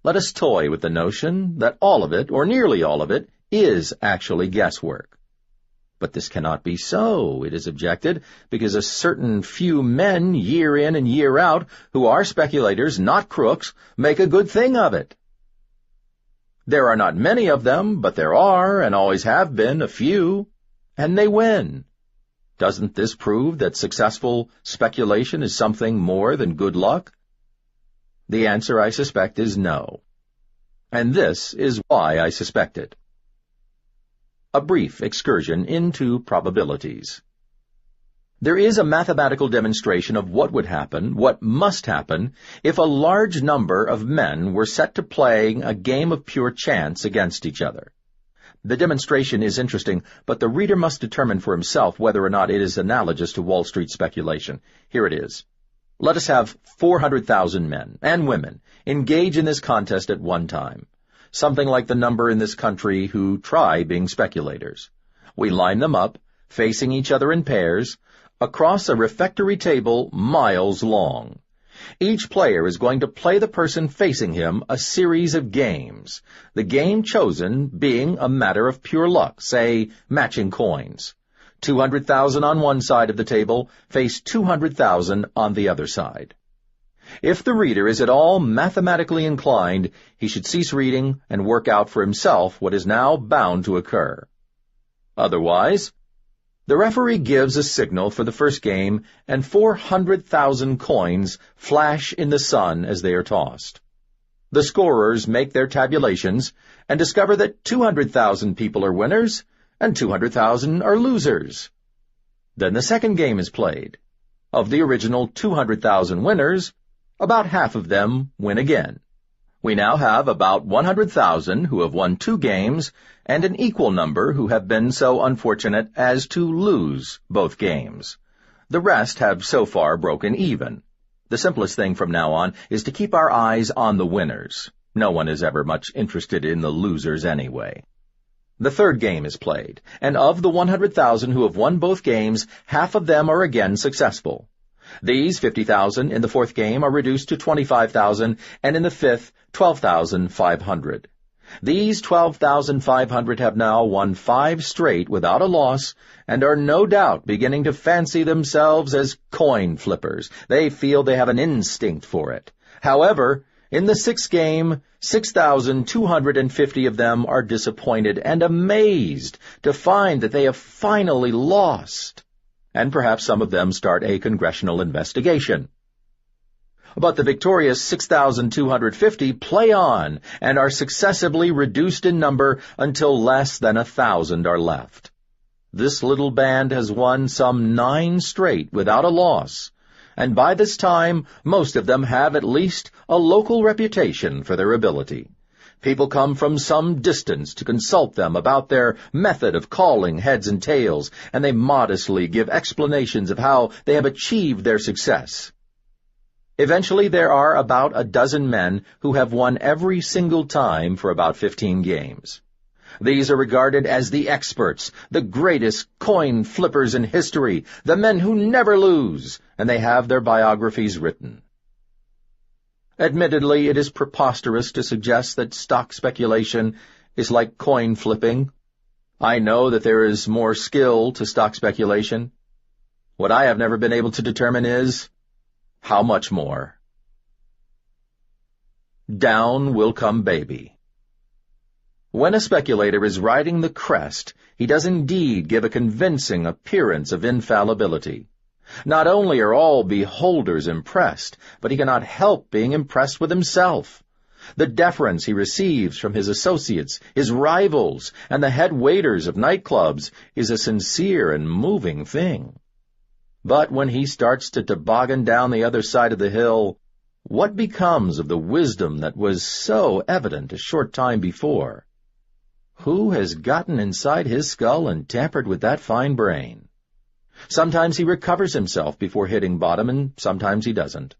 Let us toy with the notion that all of it, or nearly all of it, is actually guesswork. But this cannot be so, it is objected, because a certain few men, year in and year out, who are speculators, not crooks, make a good thing of it. There are not many of them, but there are, and always have been, a few, and they win. Doesn't this prove that successful speculation is something more than good luck? The answer, I suspect, is no. And this is why I suspect it. A brief excursion into probabilities. There is a mathematical demonstration of what would happen, what must happen, if a large number of men were set to playing a game of pure chance against each other. The demonstration is interesting, but the reader must determine for himself whether or not it is analogous to Wall Street speculation. Here it is. Let us have 400,000 men and women engage in this contest at one time, something like the number in this country who try being speculators. We line them up, facing each other in pairs, across a refectory table miles long. Each player is going to play the person facing him a series of games, the game chosen being a matter of pure luck, say, matching coins. 200,000 on one side of the table face 200,000 on the other side. If the reader is at all mathematically inclined, he should cease reading and work out for himself what is now bound to occur. Otherwise, the referee gives a signal for the first game, and 400,000 coins flash in the sun as they are tossed. The scorers make their tabulations and discover that 200,000 people are winners and 200,000 are losers. Then the second game is played. Of the original 200,000 winners, about half of them win again. We now have about 100,000 who have won 2 games and an equal number who have been so unfortunate as to lose both games. The rest have so far broken even. The simplest thing from now on is to keep our eyes on the winners. No one is ever much interested in the losers anyway. The third game is played, and of the 100,000 who have won both games, half of them are again successful. These 50,000 in the fourth game are reduced to 25,000, and in the fifth, 12,500. These 12,500 have now won 5 straight without a loss, and are no doubt beginning to fancy themselves as coin flippers. They feel they have an instinct for it. However, in the sixth game, 6,250 of them are disappointed and amazed to find that they have finally lost. And perhaps some of them start a congressional investigation. But the victorious 6,250 play on and are successively reduced in number until less than 1,000 are left. This little band has won some 9 straight without a loss, and by this time most of them have at least a local reputation for their ability. People come from some distance to consult them about their method of calling heads and tails, and they modestly give explanations of how they have achieved their success. Eventually there are about a dozen men who have won every single time for about 15 games. These are regarded as the experts, the greatest coin flippers in history, the men who never lose, and they have their biographies written. Admittedly, it is preposterous to suggest that stock speculation is like coin flipping. I know that there is more skill to stock speculation. What I have never been able to determine is how much more. Down will come baby. When a speculator is riding the crest, he does indeed give a convincing appearance of infallibility. Not only are all beholders impressed, but he cannot help being impressed with himself. The deference he receives from his associates, his rivals, and the head waiters of nightclubs is a sincere and moving thing. But when he starts to toboggan down the other side of the hill, what becomes of the wisdom that was so evident a short time before? Who has gotten inside his skull and tampered with that fine brain? Sometimes he recovers himself before hitting bottom, and sometimes he doesn't.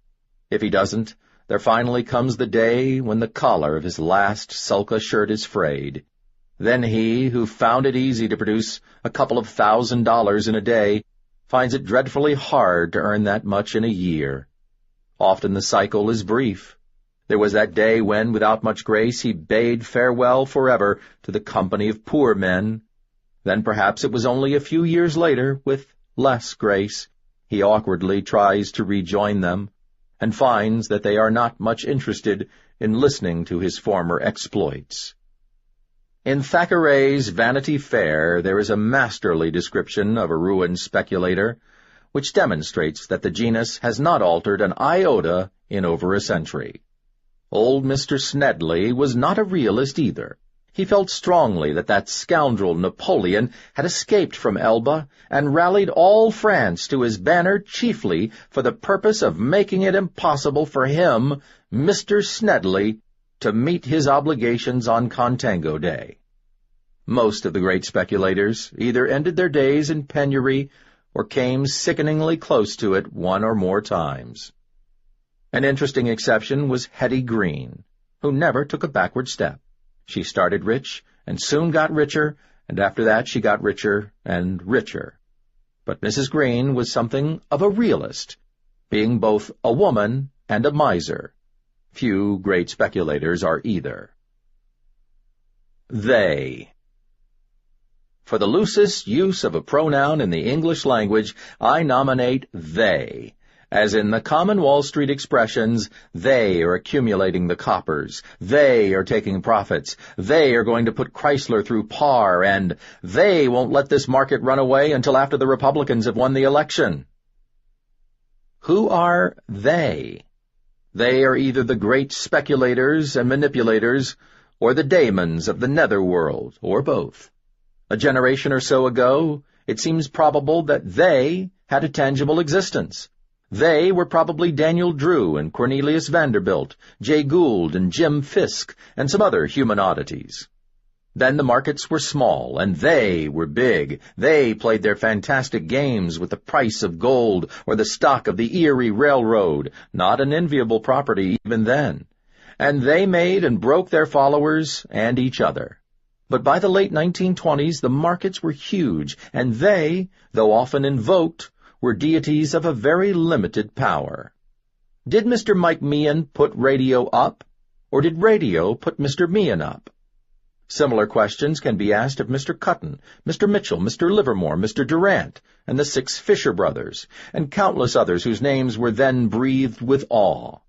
If he doesn't, there finally comes the day when the collar of his last sulka shirt is frayed. Then he, who found it easy to produce a couple of $1,000 in a day, finds it dreadfully hard to earn that much in a year. Often the cycle is brief. There was that day when, without much grace, he bade farewell forever to the company of poor men. Then perhaps it was only a few years later, with less grace, he awkwardly tries to rejoin them, and finds that they are not much interested in listening to his former exploits. In Thackeray's Vanity Fair there is a masterly description of a ruined speculator, which demonstrates that the genus has not altered an iota in over a century. Old Mr. Snedley was not a realist either. He felt strongly that scoundrel Napoleon had escaped from Elba and rallied all France to his banner chiefly for the purpose of making it impossible for him, Mr. Snedley, to meet his obligations on Contango Day. Most of the great speculators either ended their days in penury or came sickeningly close to it one or more times. An interesting exception was Hetty Green, who never took a backward step. She started rich and soon got richer, and after that she got richer and richer. But Mrs. Green was something of a realist, being both a woman and a miser. Few great speculators are either. They. For the loosest use of a pronoun in the English language, I nominate they. As in the common Wall Street expressions, they are accumulating the coppers, they are taking profits, they are going to put Chrysler through par, and they won't let this market run away until after the Republicans have won the election. Who are they? They are either the great speculators and manipulators, or the daemons of the netherworld, or both. A generation or so ago, it seems probable that they had a tangible existence. They were probably Daniel Drew and Cornelius Vanderbilt, Jay Gould and Jim Fisk, and some other human oddities. Then the markets were small, and they were big. They played their fantastic games with the price of gold or the stock of the Erie Railroad, not an enviable property even then. And they made and broke their followers and each other. But by the late 1920s, the markets were huge, and they, though often invoked, were deities of a very limited power. Did Mr. Mike Meehan put radio up, or did radio put Mr. Meehan up? Similar questions can be asked of Mr. Cutton, Mr. Mitchell, Mr. Livermore, Mr. Durant, and the 6 Fisher brothers, and countless others whose names were then breathed with awe.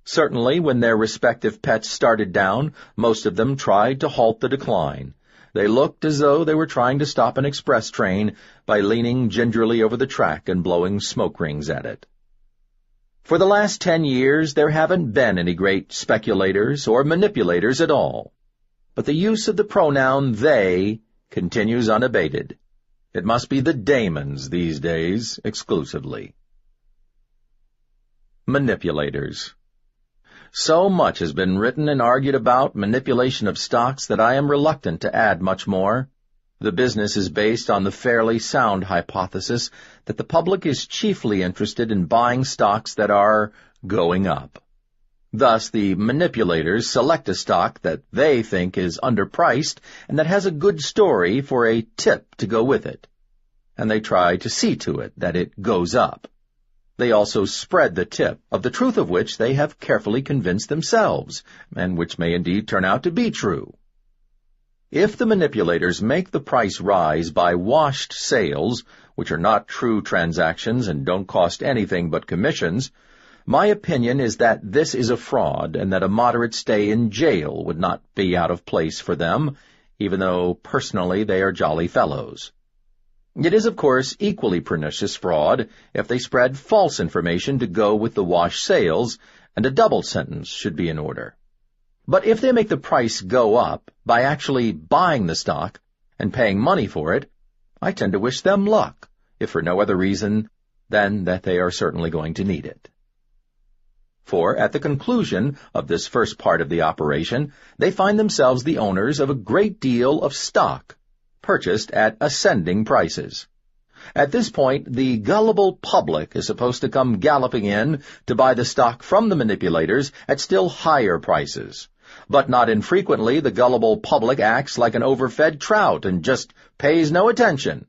Certainly, when their respective pets started down, most of them tried to halt the decline. They looked as though they were trying to stop an express train by leaning gingerly over the track and blowing smoke rings at it. For the last 10 years, there haven't been any great speculators or manipulators at all. But the use of the pronoun they continues unabated. It must be the daemons these days exclusively. Manipulators. So much has been written and argued about manipulation of stocks that I am reluctant to add much more. The business is based on the fairly sound hypothesis that the public is chiefly interested in buying stocks that are going up. Thus, the manipulators select a stock that they think is underpriced and that has a good story for a tip to go with it. And they try to see to it that it goes up. They also spread the tip, of the truth of which they have carefully convinced themselves, and which may indeed turn out to be true. If the manipulators make the price rise by washed sales, which are not true transactions and don't cost anything but commissions, my opinion is that this is a fraud and that a moderate stay in jail would not be out of place for them, even though personally they are jolly fellows. It is, of course, equally pernicious fraud if they spread false information to go with the wash sales, and a double sentence should be in order. But if they make the price go up by actually buying the stock and paying money for it, I tend to wish them luck, if for no other reason than that they are certainly going to need it. For at the conclusion of this first part of the operation, they find themselves the owners of a great deal of stock, purchased at ascending prices. At this point, the gullible public is supposed to come galloping in to buy the stock from the manipulators at still higher prices. But not infrequently the gullible public acts like an overfed trout and just pays no attention.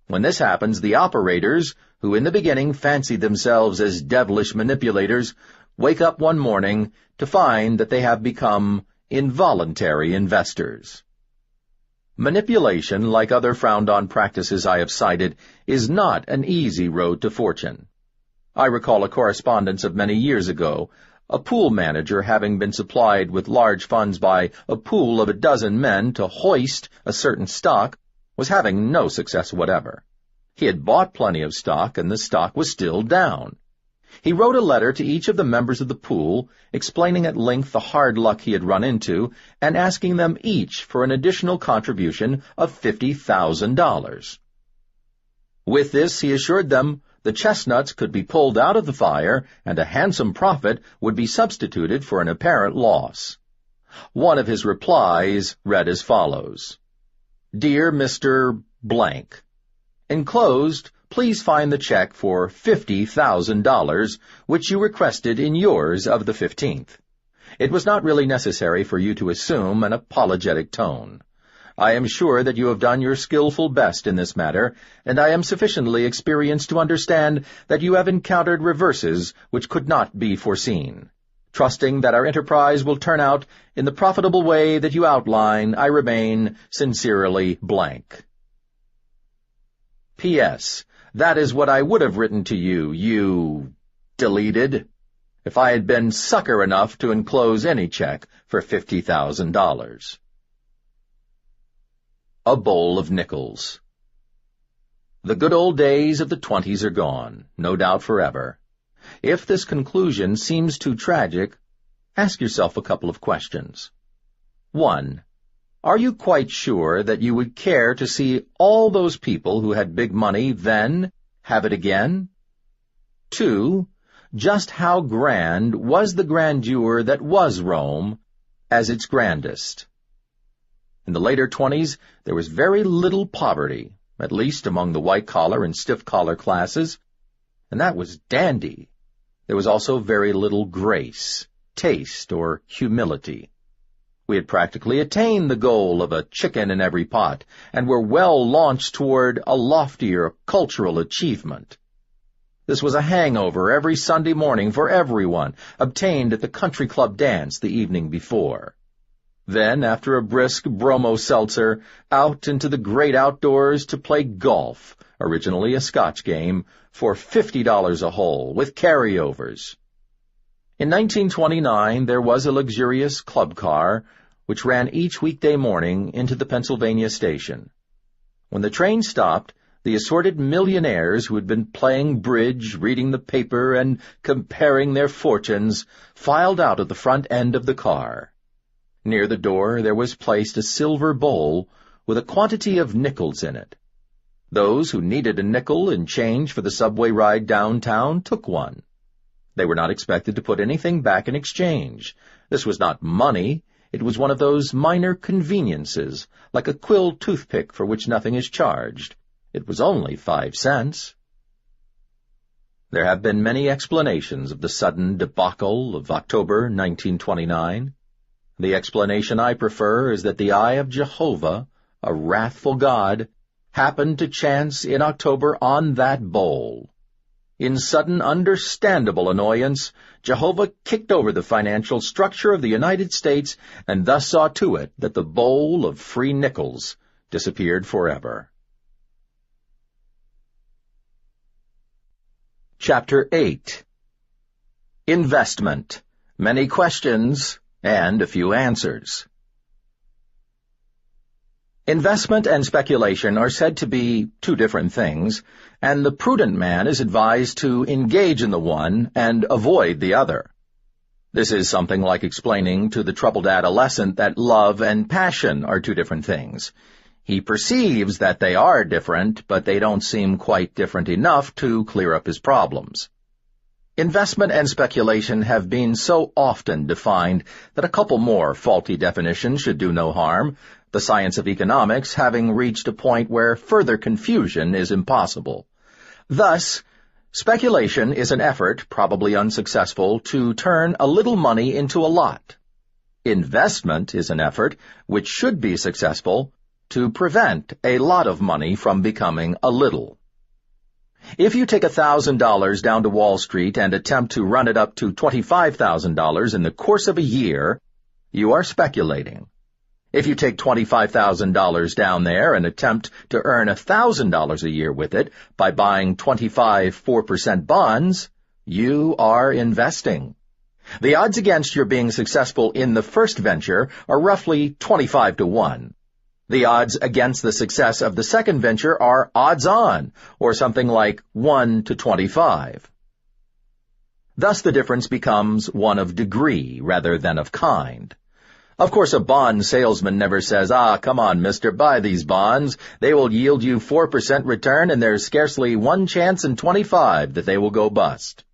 When this happens, the operators, who in the beginning fancied themselves as devilish manipulators, wake up one morning to find that they have become involuntary investors. Manipulation, like other frowned-on practices I have cited, is not an easy road to fortune. I recall a correspondence of many years ago, A pool manager, having been supplied with large funds by a pool of a dozen men to hoist a certain stock, was having no success whatever. He had bought plenty of stock, and the stock was still down. He wrote a letter to each of the members of the pool, explaining at length the hard luck he had run into, and asking them each for an additional contribution of $50,000. With this, he assured them, the chestnuts could be pulled out of the fire, and a handsome profit would be substituted for an apparent loss. One of his replies read as follows: Dear Mr. Blank, enclosed, please find the check for $50,000, which you requested in yours of the 15th. It was not really necessary for you to assume an apologetic tone. I am sure that you have done your skillful best in this matter, and I am sufficiently experienced to understand that you have encountered reverses which could not be foreseen. Trusting that our enterprise will turn out in the profitable way that you outline, I remain sincerely blank. P.S. That is what I would have written to you, you deleted, if I had been sucker enough to enclose any check for $50,000. A bowl of nickels. The good old days of the 20s are gone, no doubt forever. If this conclusion seems too tragic, ask yourself a couple of questions. 1. Are you quite sure that you would care to see all those people who had big money then have it again? 2. Just how grand was the grandeur that was Rome as its grandest? In the later 20s, there was very little poverty, at least among the white-collar and stiff-collar classes, and that was dandy. There was also very little grace, taste, or humility. We had practically attained the goal of a chicken in every pot, and were well launched toward a loftier cultural achievement. This was a hangover every Sunday morning for everyone, obtained at the country club dance the evening before. Then, after a brisk bromo seltzer, out into the great outdoors to play golf, originally a Scotch game, for $50 a hole, with carryovers. In 1929, there was a luxurious club car, which ran each weekday morning into the Pennsylvania station. When the train stopped, the assorted millionaires who had been playing bridge, reading the paper, and comparing their fortunes, filed out of the front end of the car. Near the door there was placed a silver bowl with a quantity of nickels in it. Those who needed a nickel in change for the subway ride downtown took one. They were not expected to put anything back in exchange. This was not money. It was one of those minor conveniences, like a quill toothpick for which nothing is charged. It was only 5 cents. There have been many explanations of the sudden debacle of October 1929. The explanation I prefer is that the eye of Jehovah, a wrathful God, happened to chance in October on that bowl. In sudden, understandable annoyance, Jehovah kicked over the financial structure of the United States and thus saw to it that the bowl of free nickels disappeared forever. Chapter 8. Investment. Many questions and a few answers. Investment and speculation are said to be two different things, and the prudent man is advised to engage in the one and avoid the other. This is something like explaining to the troubled adolescent that love and passion are two different things. He perceives that they are different, but they don't seem quite different enough to clear up his problems. Investment and speculation have been so often defined that a couple more faulty definitions should do no harm, the science of economics having reached a point where further confusion is impossible. Thus, speculation is an effort, probably unsuccessful, to turn a little money into a lot. Investment is an effort, which should be successful, to prevent a lot of money from becoming a little. If you take $1,000 down to Wall Street and attempt to run it up to $25,000 in the course of a year, you are speculating. If you take $25,000 down there and attempt to earn $1,000 a year with it by buying 4% bonds, you are investing. The odds against your being successful in the first venture are roughly 25 to 1. The odds against the success of the second venture are odds-on, or something like 1 to 25. Thus the difference becomes one of degree rather than of kind. Of course, a bond salesman never says, come on, mister, buy these bonds. They will yield you 4% return, and there's scarcely 1 chance in 25 that they will go bust.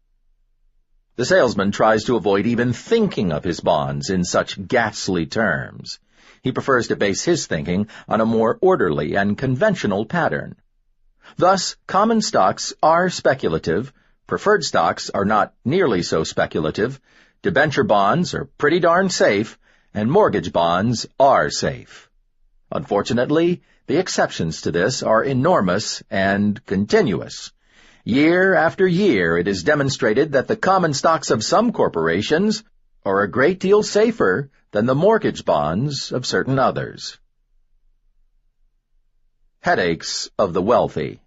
The salesman tries to avoid even thinking of his bonds in such ghastly terms. He prefers to base his thinking on a more orderly and conventional pattern. Thus, common stocks are speculative, preferred stocks are not nearly so speculative, debenture bonds are pretty darn safe, and mortgage bonds are safe. Unfortunately, the exceptions to this are enormous and continuous. Year after year it is demonstrated that the common stocks of some corporations are a great deal safer than the mortgage bonds of certain others. Headaches of the wealthy.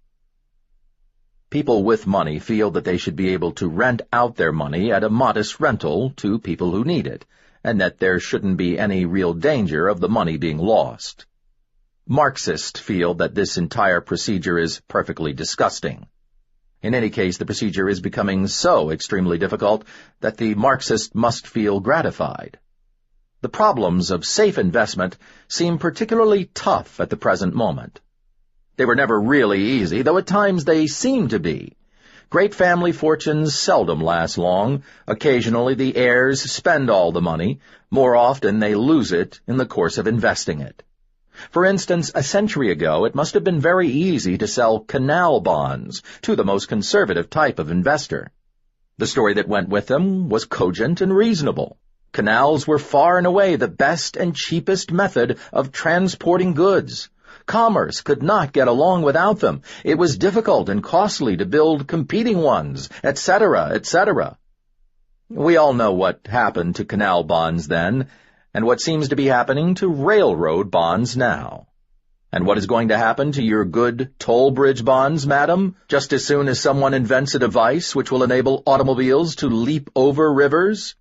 People with money feel that they should be able to rent out their money at a modest rental to people who need it, and that there shouldn't be any real danger of the money being lost. Marxists feel that this entire procedure is perfectly disgusting. In any case, the procedure is becoming so extremely difficult that the Marxist must feel gratified. The problems of safe investment seem particularly tough at the present moment. They were never really easy, though at times they seem to be. Great family fortunes seldom last long. Occasionally the heirs spend all the money. More often they lose it in the course of investing it. For instance, a century ago it must have been very easy to sell canal bonds to the most conservative type of investor. The story that went with them was cogent and reasonable. Canals were far and away the best and cheapest method of transporting goods. Commerce could not get along without them. It was difficult and costly to build competing ones, etc., etc. We all know what happened to canal bonds then, and what seems to be happening to railroad bonds now. And what is going to happen to your good toll bridge bonds, madam, just as soon as someone invents a device which will enable automobiles to leap over rivers?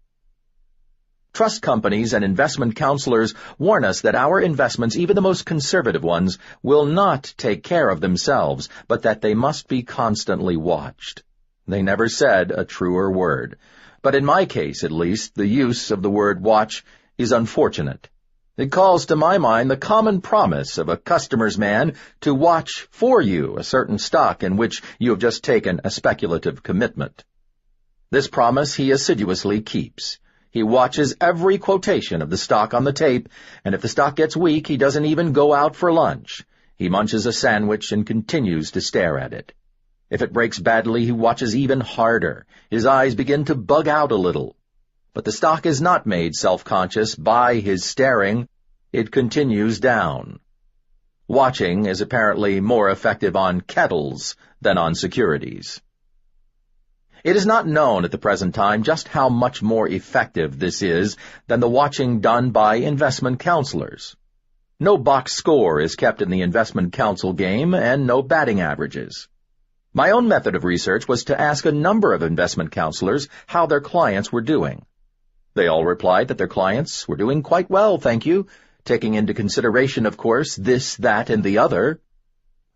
Trust companies and investment counselors warn us that our investments, even the most conservative ones, will not take care of themselves, but that they must be constantly watched. They never said a truer word. But in my case, at least, the use of the word watch is unfortunate. It calls to my mind the common promise of a customer's man to watch for you a certain stock in which you have just taken a speculative commitment. This promise he assiduously keeps. He watches every quotation of the stock on the tape, and if the stock gets weak, he doesn't even go out for lunch. He munches a sandwich and continues to stare at it. If it breaks badly, he watches even harder. His eyes begin to bug out a little. But the stock is not made self-conscious by his staring. It continues down. Watching is apparently more effective on kettles than on securities. It is not known at the present time just how much more effective this is than the watching done by investment counselors. No box score is kept in the investment counsel game, and no batting averages. My own method of research was to ask a number of investment counselors how their clients were doing. They all replied that their clients were doing quite well, thank you, taking into consideration, of course, this, that, and the other.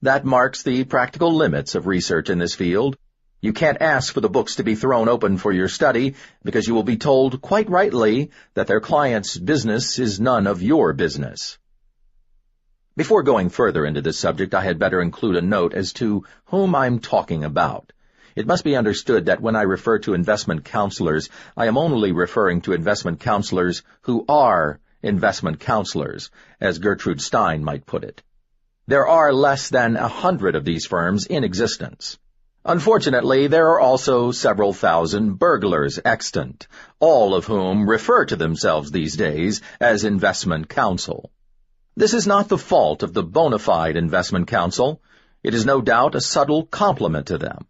That marks the practical limits of research in this field. You can't ask for the books to be thrown open for your study, because you will be told, quite rightly, that their client's business is none of your business. Before going further into this subject, I had better include a note as to whom I'm talking about. It must be understood that when I refer to investment counselors, I am only referring to investment counselors who are investment counselors, as Gertrude Stein might put it. There are less than 100 of these firms in existence. Unfortunately, there are also several thousand burglars extant, all of whom refer to themselves these days as investment counsel. This is not the fault of the bona fide investment counsel. It is no doubt a subtle compliment to them.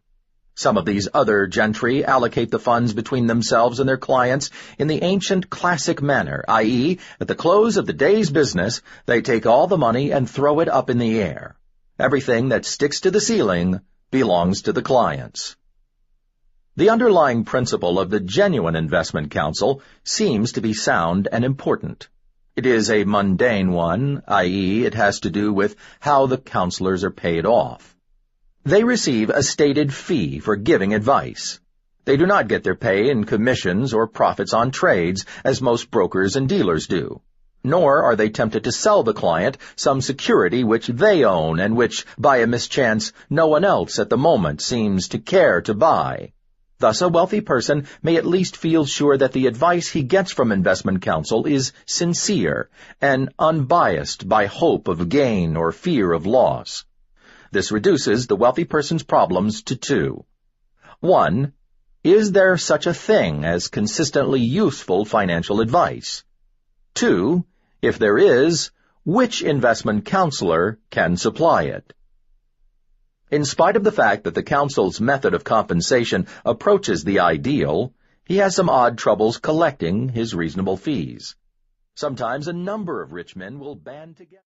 Some of these other gentry allocate the funds between themselves and their clients in the ancient classic manner, i.e., at the close of the day's business, they take all the money and throw it up in the air. Everything that sticks to the ceiling belongs to the clients. The underlying principle of the genuine investment counsel seems to be sound and important. It is a mundane one, i.e., it has to do with how the counselors are paid off. They receive a stated fee for giving advice. They do not get their pay in commissions or profits on trades, as most brokers and dealers do. Nor are they tempted to sell the client some security which they own and which, by a mischance, no one else at the moment seems to care to buy. Thus, a wealthy person may at least feel sure that the advice he gets from investment counsel is sincere and unbiased by hope of gain or fear of loss. This reduces the wealthy person's problems to two. 1. Is there such a thing as consistently useful financial advice? 2. If there is, which investment counselor can supply it? In spite of the fact that the counsel's method of compensation approaches the ideal, he has some odd troubles collecting his reasonable fees. Sometimes a number of rich men will band together.